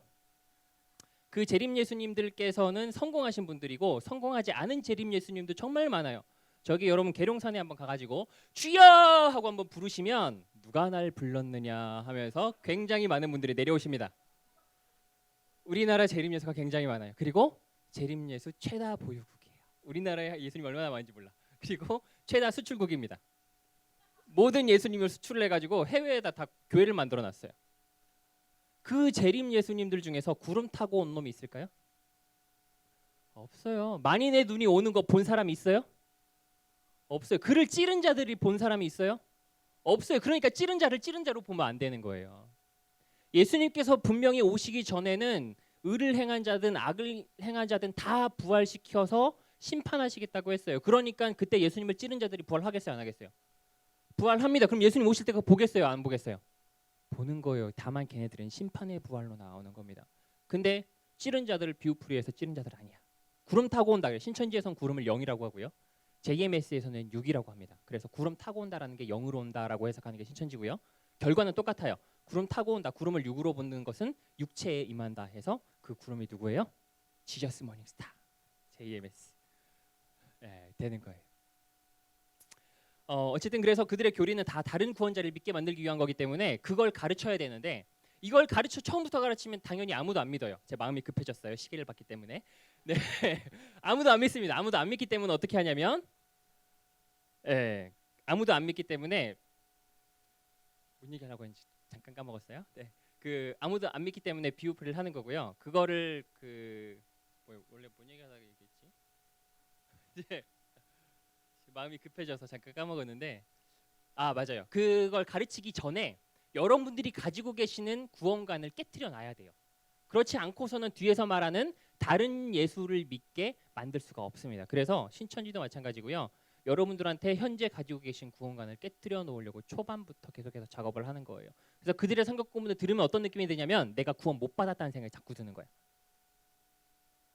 그 재림 예수님들께서는 성공하신 분들이고 성공하지 않은 재림 예수님도 정말 많아요. 저기 여러분 계룡산에 한번 가가지고 주여 하고 한번 부르시면 누가 날 불렀느냐 하면서 굉장히 많은 분들이 내려오십니다. 우리나라 재림 예수가 굉장히 많아요. 그리고 재림 예수 최다 보유국이에요. 우리나라에 예수님 얼마나 많은지 몰라. 그리고 최다 수출국입니다. 모든 예수님을 수출을 해가지고 해외에다 다 교회를 만들어놨어요. 그 재림 예수님들 중에서 구름 타고 온 놈이 있을까요? 없어요. 만인의 눈이 오는 거 본 사람이 있어요? 없어요. 그를 찌른 자들이 본 사람이 있어요? 없어요. 그러니까 찌른 자를 찌른 자로 보면 안 되는 거예요. 예수님께서 분명히 오시기 전에는 의를 행한 자든 악을 행한 자든 다 부활시켜서 심판하시겠다고 했어요. 그러니까 그때 예수님을 찌른 자들이 부활하겠어요, 안 하겠어요? 부활합니다. 그럼 예수님 오실 때 그거 보겠어요, 안 보겠어요? 보는 거예요. 다만 걔네들은 심판의 부활로 나오는 겁니다. 근데 찌른 자들을 비유풀이해서 찌른 자들 아니야. 구름 타고 온다. 신천지에서는 구름을 0이라고 하고요. JMS에서는 6이라고 합니다. 그래서 구름 타고 온다라는 게 0으로 온다라고 해석하는 게 신천지고요. 결과는 똑같아요. 구름 타고 온다. 구름을 6으로 보는 것은 육체에 임한다 해서 그 구름이 누구예요? 지저스 모닝스타. JMS. 되는 거예요. 어쨌든 그래서 그들의 교리는 다 다른 구원자를 믿게 만들기 위한 거기 때문에 그걸 가르쳐야 되는데 이걸 처음부터 가르치면 당연히 아무도 안 믿어요. 제 마음이 급해졌어요. 시계를 봤기 때문에. 네. 아무도 안 믿습니다. 아무도 안 믿기 때문에 어떻게 하냐면 아무도 안 믿기 때문에 뭔 얘기하려고 했는지 잠깐 까먹었어요. 네. 그 아무도 안 믿기 때문에 비유풀이를 하는 거고요. 그거를 원래 뭔 얘기하다가 얘기했지? 네. 마음이 급해져서 잠깐 까먹었는데 맞아요. 그걸 가르치기 전에 여러분들이 가지고 계시는 구원관을 깨트려 놔야 돼요. 그렇지 않고서는 뒤에서 말하는 다른 예수를 믿게 만들 수가 없습니다. 그래서 신천지도 마찬가지고요. 여러분들한테 현재 가지고 계신 구원관을 깨트려 놓으려고 초반부터 계속해서 작업을 하는 거예요. 그래서 그들의 성경 공부를 들으면 어떤 느낌이 드냐면 내가 구원 못 받았다는 생각이 자꾸 드는 거예요.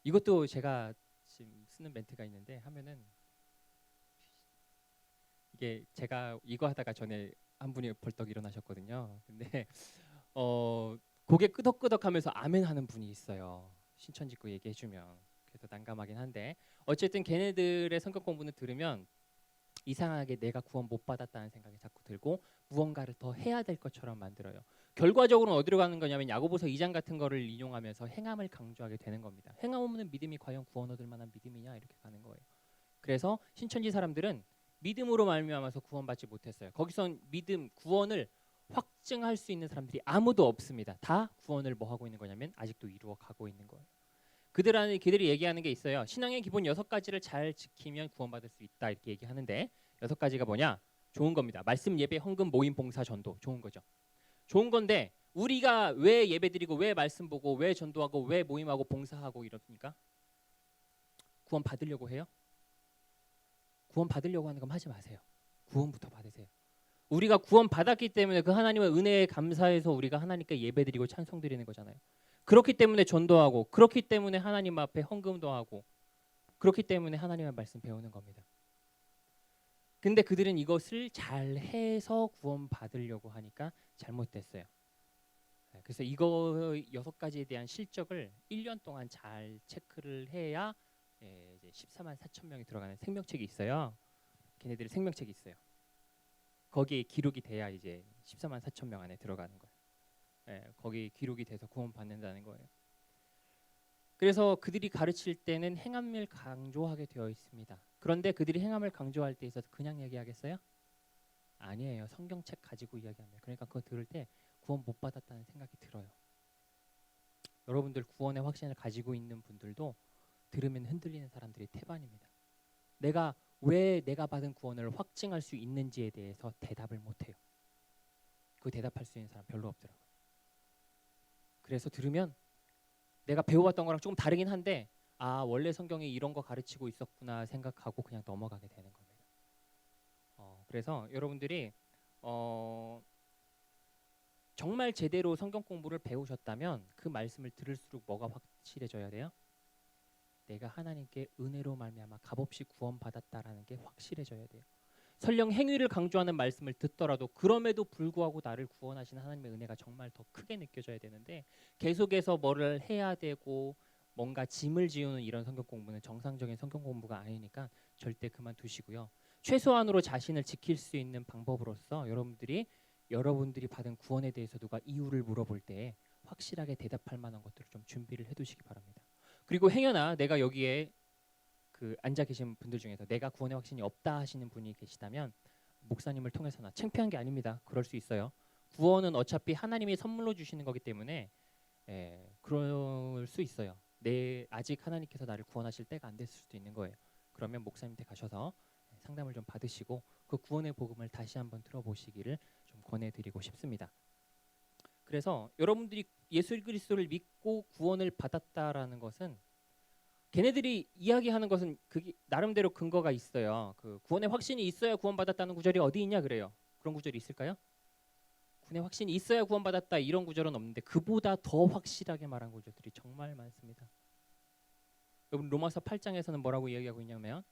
이것도 제가 지금 쓰는 멘트가 있는데 하면은 이게 제가 이거 하다가 전에 한 분이 벌떡 일어나셨거든요. 근데 고개 끄덕끄덕하면서 아멘 하는 분이 있어요. 신천지 거 얘기해주면. 그래서 난감하긴 한데 어쨌든 걔네들의 성경 공부는 들으면 이상하게 내가 구원 못 받았다는 생각이 자꾸 들고 무언가를 더 해야 될 것처럼 만들어요. 결과적으로는 어디로 가는 거냐면 야고보서 2장 같은 거를 인용하면서 행함을 강조하게 되는 겁니다. 행함 없는 믿음이 과연 구원 얻을 만한 믿음이냐 이렇게 가는 거예요. 그래서 신천지 사람들은 믿음으로 말미암아서 구원받지 못했어요. 거기선 믿음, 구원을 확증할 수 있는 사람들이 아무도 없습니다. 다 구원을 뭐 하고 있는 거냐면 아직도 이루어 가고 있는 거예요. 그들이 얘기하는 게 있어요. 신앙의 기본 6가지를 잘 지키면 구원받을 수 있다 이렇게 얘기하는데 6가지가 뭐냐? 좋은 겁니다. 말씀, 예배, 헌금, 모임, 봉사, 전도. 좋은 거죠. 좋은 건데 우리가 왜 예배드리고 왜 말씀 보고 왜 전도하고 왜 모임하고 봉사하고 이럽니까? 구원 받으려고 해요? 구원 받으려고 하는 건 하지 마세요. 구원부터 받으세요. 우리가 구원 받았기 때문에 그 하나님의 은혜에 감사해서 우리가 하나님께 예배드리고 찬송드리는 거잖아요. 그렇기 때문에 전도하고 그렇기 때문에 하나님 앞에 헌금도 하고 그렇기 때문에 하나님의 말씀 배우는 겁니다. 근데 그들은 이것을 잘 해서 구원 받으려고 하니까 잘못됐어요. 그래서 이거 6가지에 대한 실적을 1년 동안 잘 체크를 해야 이제 14만 4천 명이 들어가는 생명책이 있어요. 걔네들이 생명책이 있어요. 거기에 기록이 돼야 이제 14만 4천 명 안에 들어가는 거예요. 거기 기록이 돼서 구원 받는다는 거예요. 그래서 그들이 가르칠 때는 행함을 강조하게 되어 있습니다. 그런데 그들이 행함을 강조할 때 있어서 그냥 얘기하겠어요? 아니에요. 성경책 가지고 이야기합니다. 그러니까 그거 들을 때 구원 못 받았다는 생각이 들어요. 여러분들 구원의 확신을 가지고 있는 분들도 들으면 흔들리는 사람들이 태반입니다. 왜 내가 받은 구원을 확증할 수 있는지에 대해서 대답을 못해요. 그 대답할 수 있는 사람 별로 없더라고요. 그래서 들으면 내가 배워왔던 거랑 조금 다르긴 한데 원래 성경에 이런 거 가르치고 있었구나 생각하고 그냥 넘어가게 되는 겁니다. 그래서 여러분들이 정말 제대로 성경 공부를 배우셨다면 그 말씀을 들을수록 뭐가 확실해져야 돼요? 내가 하나님께 은혜로 말미암아 값없이 구원받았다라는 게 확실해져야 돼요. 설령 행위를 강조하는 말씀을 듣더라도 그럼에도 불구하고 나를 구원하시는 하나님의 은혜가 정말 더 크게 느껴져야 되는데 계속해서 뭐를 해야 되고 뭔가 짐을 지우는 이런 성경 공부는 정상적인 성경 공부가 아니니까 절대 그만두시고요. 최소한으로 자신을 지킬 수 있는 방법으로서 여러분들이 받은 구원에 대해서 누가 이유를 물어볼 때 확실하게 대답할 만한 것들을 좀 준비를 해두시기 바랍니다. 그리고 행여나 내가 여기에 앉아 계신 분들 중에서 내가 구원의 확신이 없다 하시는 분이 계시다면 목사님을 통해서나 창피한 게 아닙니다. 그럴 수 있어요. 구원은 어차피 하나님이 선물로 주시는 거기 때문에 그럴 수 있어요. 아직 하나님께서 나를 구원하실 때가 안 됐을 수도 있는 거예요. 그러면 목사님한테 가셔서 상담을 좀 받으시고 그 구원의 복음을 다시 한번 들어보시기를 좀 권해드리고 싶습니다. 그래서 여러분들이 예수 그리스도를 믿고 구원을 받았다라는 것은 걔네들이 이야기하는 것은 그게 나름대로 근거가 있어요. 그 구원의 확신이 있어야 구원받았다는 구절이 어디 있냐 그래요. 그런 구절이 있을까요? 구원의 확신이 있어야 구원받았다 이런 구절은 없는데 그보다 더 확실하게 말한 구절들이 정말 많습니다. 여러분 로마서 8장에서는 뭐라고 이야기하고 있냐면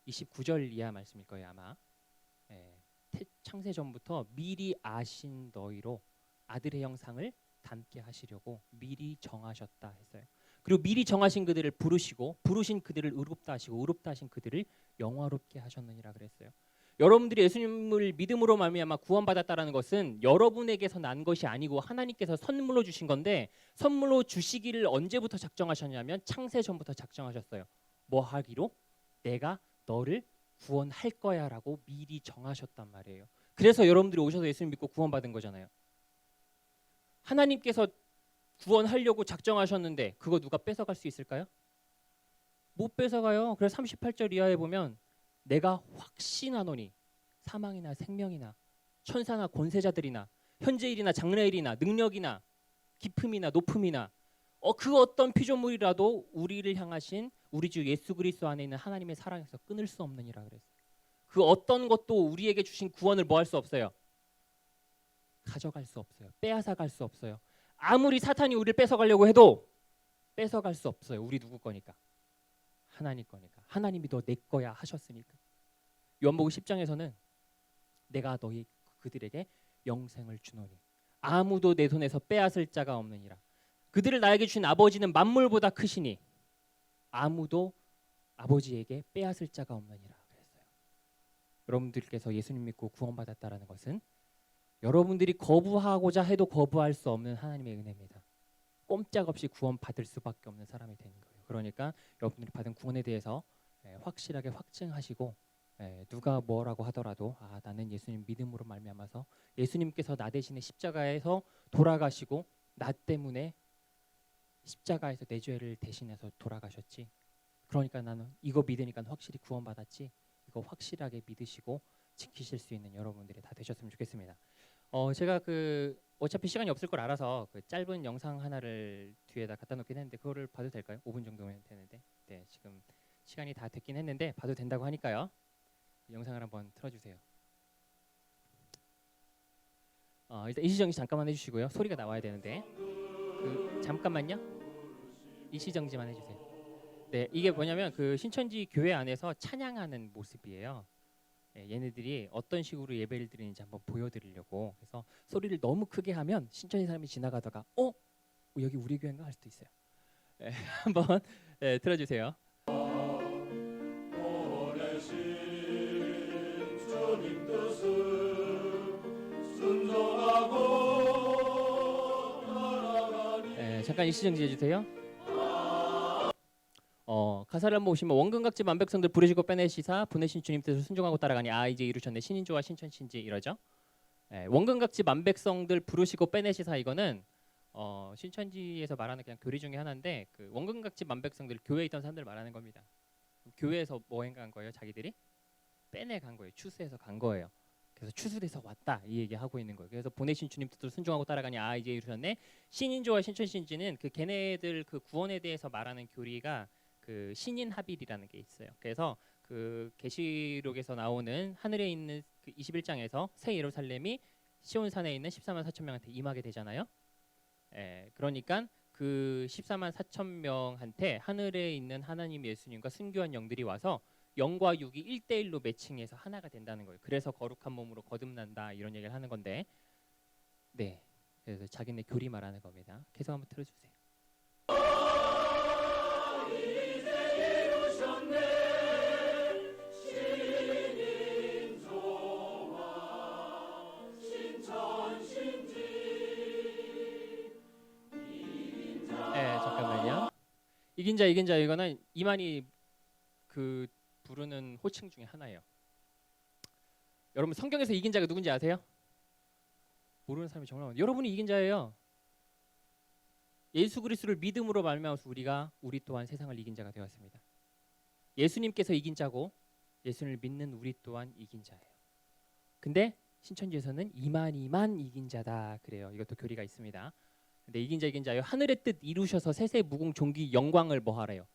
29절 이하 말씀일 거예요 아마. 창세 전부터 미리 아신 너희로 아들의 형상을 닮게 하시려고 미리 정하셨다 했어요. 그리고 미리 정하신 그들을 부르신 그들을 의롭다 하시고 의롭다 하신 그들을 영화롭게 하셨느니라 그랬어요. 여러분들이 예수님을 믿음으로 말미암아 구원받았다라는 것은 여러분에게서 난 것이 아니고 하나님께서 선물로 주신 건데 선물로 주시기를 언제부터 작정하셨냐면 창세 전부터 작정하셨어요. 뭐 하기로? 내가 너를 구원할 거야라고 미리 정하셨단 말이에요. 그래서 여러분들이 오셔서 예수님 믿고 구원받은 거잖아요. 하나님께서 구원하려고 작정하셨는데 그거 누가 뺏어갈 수 있을까요? 못 뺏어가요. 그래서 38절 이하에 보면 내가 확신하노니 사망이나 생명이나 천사나 권세자들이나 현재일이나 장래일이나 능력이나 깊음이나 높음이나 그 어떤 피조물이라도 우리를 향하신 우리 주 예수 그리스도 안에 있는 하나님의 사랑에서 끊을 수 없느니라 그랬어요. 그 어떤 것도 우리에게 주신 구원을 뭐 할 수 없어요. 가져갈 수 없어요. 빼앗아갈 수 없어요. 아무리 사탄이 우리를 뺏어가려고 해도 뺏어갈 수 없어요. 우리 누구 거니까. 하나님 거니까. 하나님이 너 내 거야 하셨으니까. 요한복음 10장에서는 내가 그들에게 영생을 주노니 아무도 내 손에서 빼앗을 자가 없느니라. 그들을 나에게 주신 아버지는 만물보다 크시니 아무도 아버지에게 빼앗을 자가 없느니라 그랬어요. 여러분들께서 예수님 믿고 구원받았다라는 것은 여러분들이 거부하고자 해도 거부할 수 없는 하나님의 은혜입니다. 꼼짝없이 구원받을 수밖에 없는 사람이 되는 거예요. 그러니까 여러분들이 받은 구원에 대해서 확실하게 확증하시고 누가 뭐라고 하더라도 나는 예수님 믿음으로 말미암아서 예수님께서 나 대신에 십자가에서 돌아가시고 나 때문에 십자가에서 내 죄를 대신해서 돌아가셨지. 그러니까 나는 이거 믿으니까 확실히 구원받았지. 이거 확실하게 믿으시고 지키실 수 있는 여러분들이 다 되셨으면 좋겠습니다. 제가 어차피 시간이 없을 걸 알아서 짧은 영상 하나를 뒤에다 갖다 놓긴 했는데 그거를 봐도 될까요? 5분 정도면 되는데 네, 지금 시간이 다 됐긴 했는데 봐도 된다고 하니까요. 영상을 한번 틀어주세요. 일단 일시정지 잠깐만 해주시고요. 소리가 나와야 되는데 잠깐만요. 일시정지만 해주세요. 네, 이게 뭐냐면 신천지 교회 안에서 찬양하는 모습이에요. 얘네들이 어떤 식으로 예배를 드리는지 한번 보여드리려고. 그래서 소리를 너무 크게 하면 신천지 사람이 지나가다가 여기 우리 교회인가 할 수도 있어요. 한번 틀어주세요. 잠깐 일시정지 해주세요. 가사를 한번 보시면 원근각지 만백성들 부르시고 빼내시사 보내신 주님 뜻을 순종하고 따라가니 이제 이루셨네 신인조와 신천신지 이러죠. 원근각지 만백성들 부르시고 빼내시사 이거는 신천지에서 말하는 그냥 교리 중에 하나인데 그 원근각지 만백성들 교회에 있던 사람들 말하는 겁니다. 교회에서 뭐 행한 거예요? 자기들이 빼내 간 거예요. 추수해서 간 거예요. 그래서 추수돼서 왔다 이 얘기하고 있는 거예요. 그래서 보내신 주님 뜻을 순종하고 따라가니 아 이제 이루셨네. 신인조와 신천신지는 그 걔네들 그 구원에 대해서 말하는 교리가 그 신인합일이라는 게 있어요. 그래서 그 계시록에서 나오는 하늘에 있는 그 21장에서 새 예루살렘이 시온산에 있는 14만 4천 명한테 임하게 되잖아요. 그러니까 그 14만 4천 명한테 하늘에 있는 하나님 예수님과 순교한 영들이 와서 영과 육이 1대1로 매칭해서 하나가 된다는 거예요. 그래서 거룩한 몸으로 거듭난다 이런 얘기를 하는 건데, 네, 그래서 자기네 교리 말하는 겁니다. 계속 한번 틀어주세요. 잠깐만요. 이긴 자 이거는 이만희 그 부르는 호칭 중에 하나예요. 여러분 성경에서 이긴 자가 누군지 아세요? 모르는 사람이 정말 많아요. 여러분이 이긴 자예요. 예수 그리스도를 믿음으로 말미암아서 우리 또한 세상을 이긴 자가 되었습니다. 예수님께서 이긴 자고 예수님을 믿는 우리 또한 이긴 자예요. 근데 신천지에서는 이만희만 이긴 자다 그래요. 이것도 교리가 있습니다. 근데 이긴 자요. 하늘의 뜻 이루셔서 세세 무궁 존귀 영광을 뭐 하래요?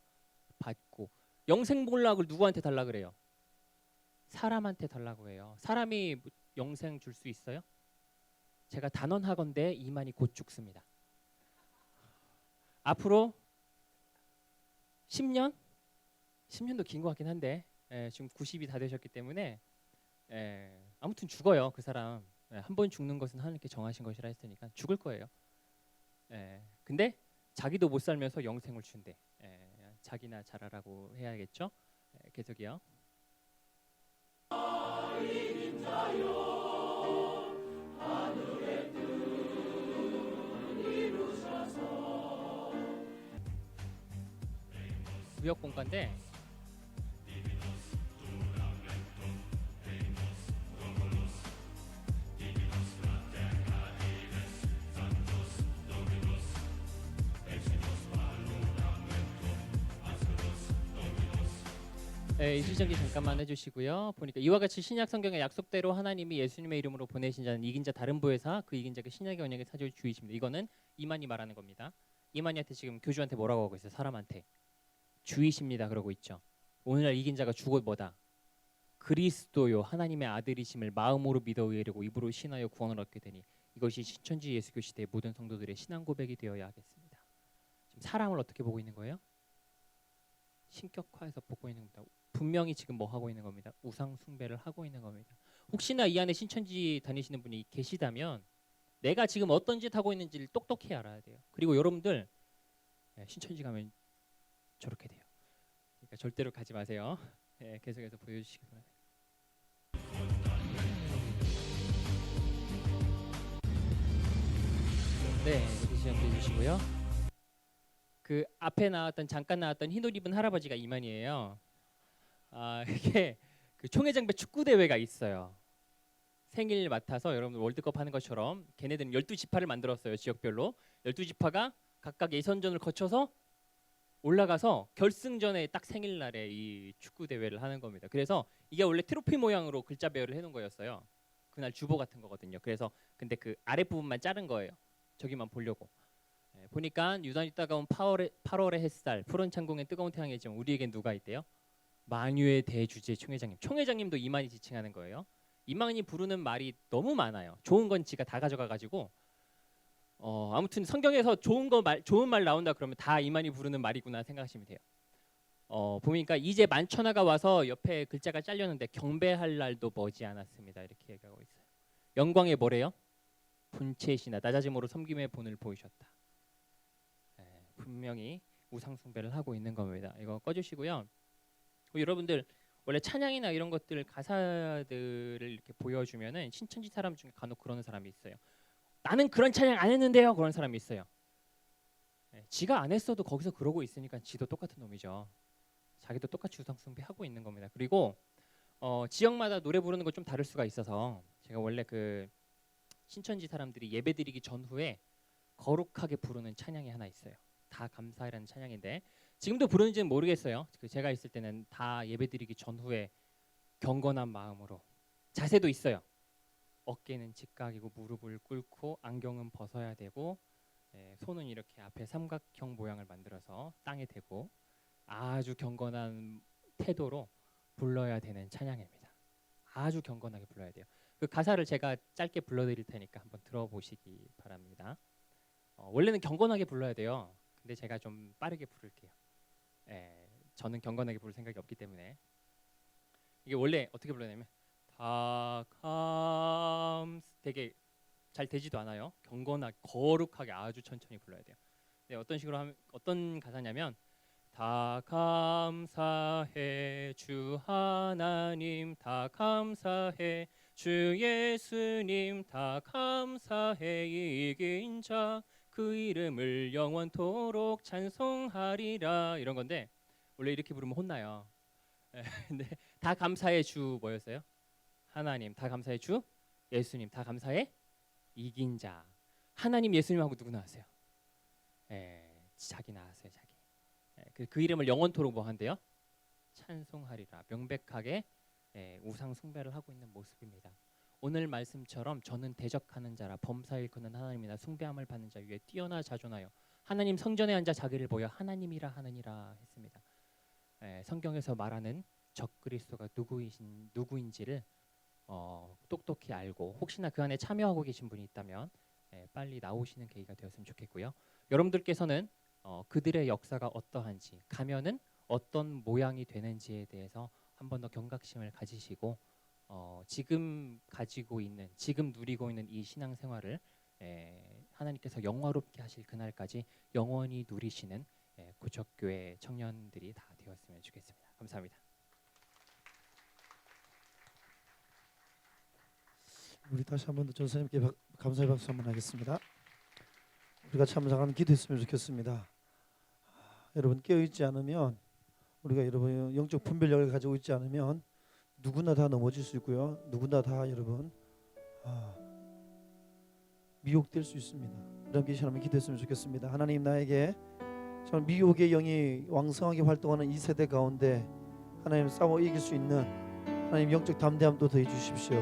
받고 영생복락을 누구한테 달라 그래요? 사람한테 달라고 해요. 사람이 영생 줄 수 있어요? 제가 단언하건대 이만희 곧 죽습니다. 앞으로 10년? 10년도 긴 것 같긴 한데 지금 90이 다 되셨기 때문에 아무튼 죽어요. 그 사람. 한 번 죽는 것은 하나님께 정하신 것이라 했으니까 죽을 거예요. 근데 자기도 못 살면서 영생을 준대. 자기나 잘하라고 해야겠죠? 계속이요. 구역 공간인데 이수정기 잠깐만 해주시고요. 보니까 이와 같이 신약 성경의 약속대로 하나님이 예수님의 이름으로 보내신 자는 이긴 자 다른 부에서 그 이긴 자가 신약의 언약의 사조를 주이십니다. 이거는 이만희 말하는 겁니다. 이만희한테 지금 교주한테 뭐라고 하고 있어요? 사람한테 주이십니다 그러고 있죠. 오늘날 이긴 자가 주곧 뭐다? 그리스도요 하나님의 아들이심을 마음으로 믿어 의뢰하고 입으로 신하여 구원을 얻게 되니 이것이 신천지 예수교 시대의 모든 성도들의 신앙 고백이 되어야 하겠습니다. 지금 사람을 어떻게 보고 있는 거예요? 신격화해서 보고 있는 겁니다. 분명히 지금 뭐 하고 있는 겁니다. 우상 숭배를 하고 있는 겁니다. 혹시나 이 안에 신천지 다니시는 분이 계시다면 내가 지금 어떤 짓 하고 있는지를 똑똑히 알아야 돼요. 그리고 여러분들 신천지 가면 저렇게 돼요. 그러니까 절대로 가지 마세요. 계속해서 보여주시기 바랍니다. 네, 이렇게 시험해 주시고요. 그 앞에 나왔던 잠깐 나왔던 흰옷 입은 할아버지가 이만희예요. 이게 그 총회장배 축구 대회가 있어요. 생일 맡아서 여러분들 월드컵 하는 것처럼 걔네들은 12지파를 만들었어요. 지역별로 12지파가 각각 예선전을 거쳐서 올라가서 결승전에 딱 생일날에 이 축구 대회를 하는 겁니다. 그래서 이게 원래 트로피 모양으로 글자 배열을 해놓은 거였어요. 그날 주보 같은 거거든요. 그래서 근데 그 아랫부분만 자른 거예요. 저기만 보려고. 보니까 유난히 따가운 8월의 햇살, 푸른 창공의 뜨거운 태양이지만 우리에겐 누가 있대요? 만유의 대주제 총회장님. 총회장님도 이만희 지칭하는 거예요. 이만희 부르는 말이 너무 많아요. 좋은 건 지가 다 가져가가지고 아무튼 성경에서 좋은 말 나온다 그러면 다 이만희 부르는 말이구나 생각하시면 돼요. 보니까 이제 만천하가 와서 옆에 글자가 잘렸는데 경배할 날도 머지 않았습니다. 이렇게 얘기하고 있어요. 영광의 뭐래요? 분체시나 낮아짐으로 섬김의 본을 보이셨다. 분명히 우상 숭배를 하고 있는 겁니다. 이거 꺼주시고요. 여러분들 원래 찬양이나 이런 것들 가사들을 이렇게 보여주면은 신천지 사람 중에 간혹 그러는 사람이 있어요. 나는 그런 찬양 안 했는데요. 그런 사람이 있어요. 지가 안 했어도 거기서 그러고 있으니까 지도 똑같은 놈이죠. 자기도 똑같이 우상 숭배하고 있는 겁니다. 그리고 지역마다 노래 부르는 거 좀 다를 수가 있어서 제가 원래 그 신천지 사람들이 예배드리기 전후에 거룩하게 부르는 찬양이 하나 있어요. 다 감사해라는 찬양인데 지금도 부르는지는 모르겠어요. 제가 있을 때는 다 예배드리기 전후에 경건한 마음으로 자세도 있어요. 어깨는 직각이고 무릎을 꿇고 안경은 벗어야 되고 손은 이렇게 앞에 삼각형 모양을 만들어서 땅에 대고 아주 경건한 태도로 불러야 되는 찬양입니다. 아주 경건하게 불러야 돼요. 그 가사를 제가 짧게 불러드릴 테니까 한번 들어보시기 바랍니다. 원래는 경건하게 불러야 돼요. 근데 제가 좀 빠르게 부를게요. 저는 경건하게 부를 생각이 없기 때문에. 이게 원래 어떻게 불러냐면 되게 잘 되지도 않아요. 경건하게 거룩하게 아주 천천히 불러야 돼요. 네, 어떤 식으로 하면 어떤 가사냐면 다 감사해 주 하나님 다 감사해 주 예수님 다 감사해 이긴 자 그 이름을 영원토록 찬송하리라 이런 건데 원래 이렇게 부르면 혼나요. 근데 다 감사해 주 뭐였어요? 하나님 다 감사해 주 예수님 다 감사해 이긴 자 하나님 예수님하고 누구 나왔어요? 자기 나왔어요. 자기. 그 이름을 영원토록 뭐 한대요? 찬송하리라. 명백하게 우상 숭배를 하고 있는 모습입니다. 오늘 말씀처럼 저는 대적하는 자라 범사 일컫는 하나님이나 숭배함을 받는 자 위에 뛰어나 자존하여 하나님 성전에 앉아 자기를 보여 하나님이라 하느니라 했습니다. 성경에서 말하는 적그리스도가 누구인지를 똑똑히 알고 혹시나 그 안에 참여하고 계신 분이 있다면 빨리 나오시는 계기가 되었으면 좋겠고요. 여러분들께서는 그들의 역사가 어떠한지 가면은 어떤 모양이 되는지에 대해서 한 번 더 경각심을 가지시고 지금 가지고 있는 지금 누리고 있는 이 신앙생활을 하나님께서 영화롭게 하실 그날까지 영원히 누리시는 구척교회 청년들이 다 되었으면 좋겠습니다. 감사합니다. 우리 다시 한 번 더 전사님께 감사의 박수 한번 하겠습니다. 우리가 참석하는 기도했으면 좋겠습니다. 여러분 깨어있지 않으면 우리가 여러분 영적 분별력을 가지고 있지 않으면 누구나 다 넘어질 수 있고요. 누구나 다 여러분 미혹될 수 있습니다. 우리 함께 한번 기도했으면 좋겠습니다. 하나님 나에게 참 미혹의 영이 왕성하게 활동하는 이 세대 가운데 하나님 싸워 이길 수 있는 하나님 영적 담대함도 더해 주십시오.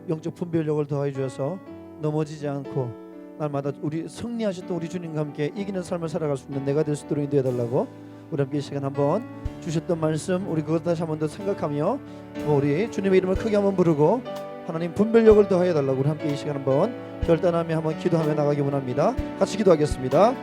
영적 분별력을 더해 주셔서 넘어지지 않고 날마다 우리 승리하셨던 우리 주님과 함께 이기는 삶을 살아갈 수 있는 내가 될 수 있도록 인도해 달라고 우리 함께 이 시간 한번 주셨던 말씀 우리 그것 다시 한번 더 생각하며 우리 주님의 이름을 크게 한번 부르고 하나님 분별력을 더해 달라고 우리 함께 이 시간 한번 결단하며 한번 기도하며 나가기 원합니다. 같이 기도하겠습니다.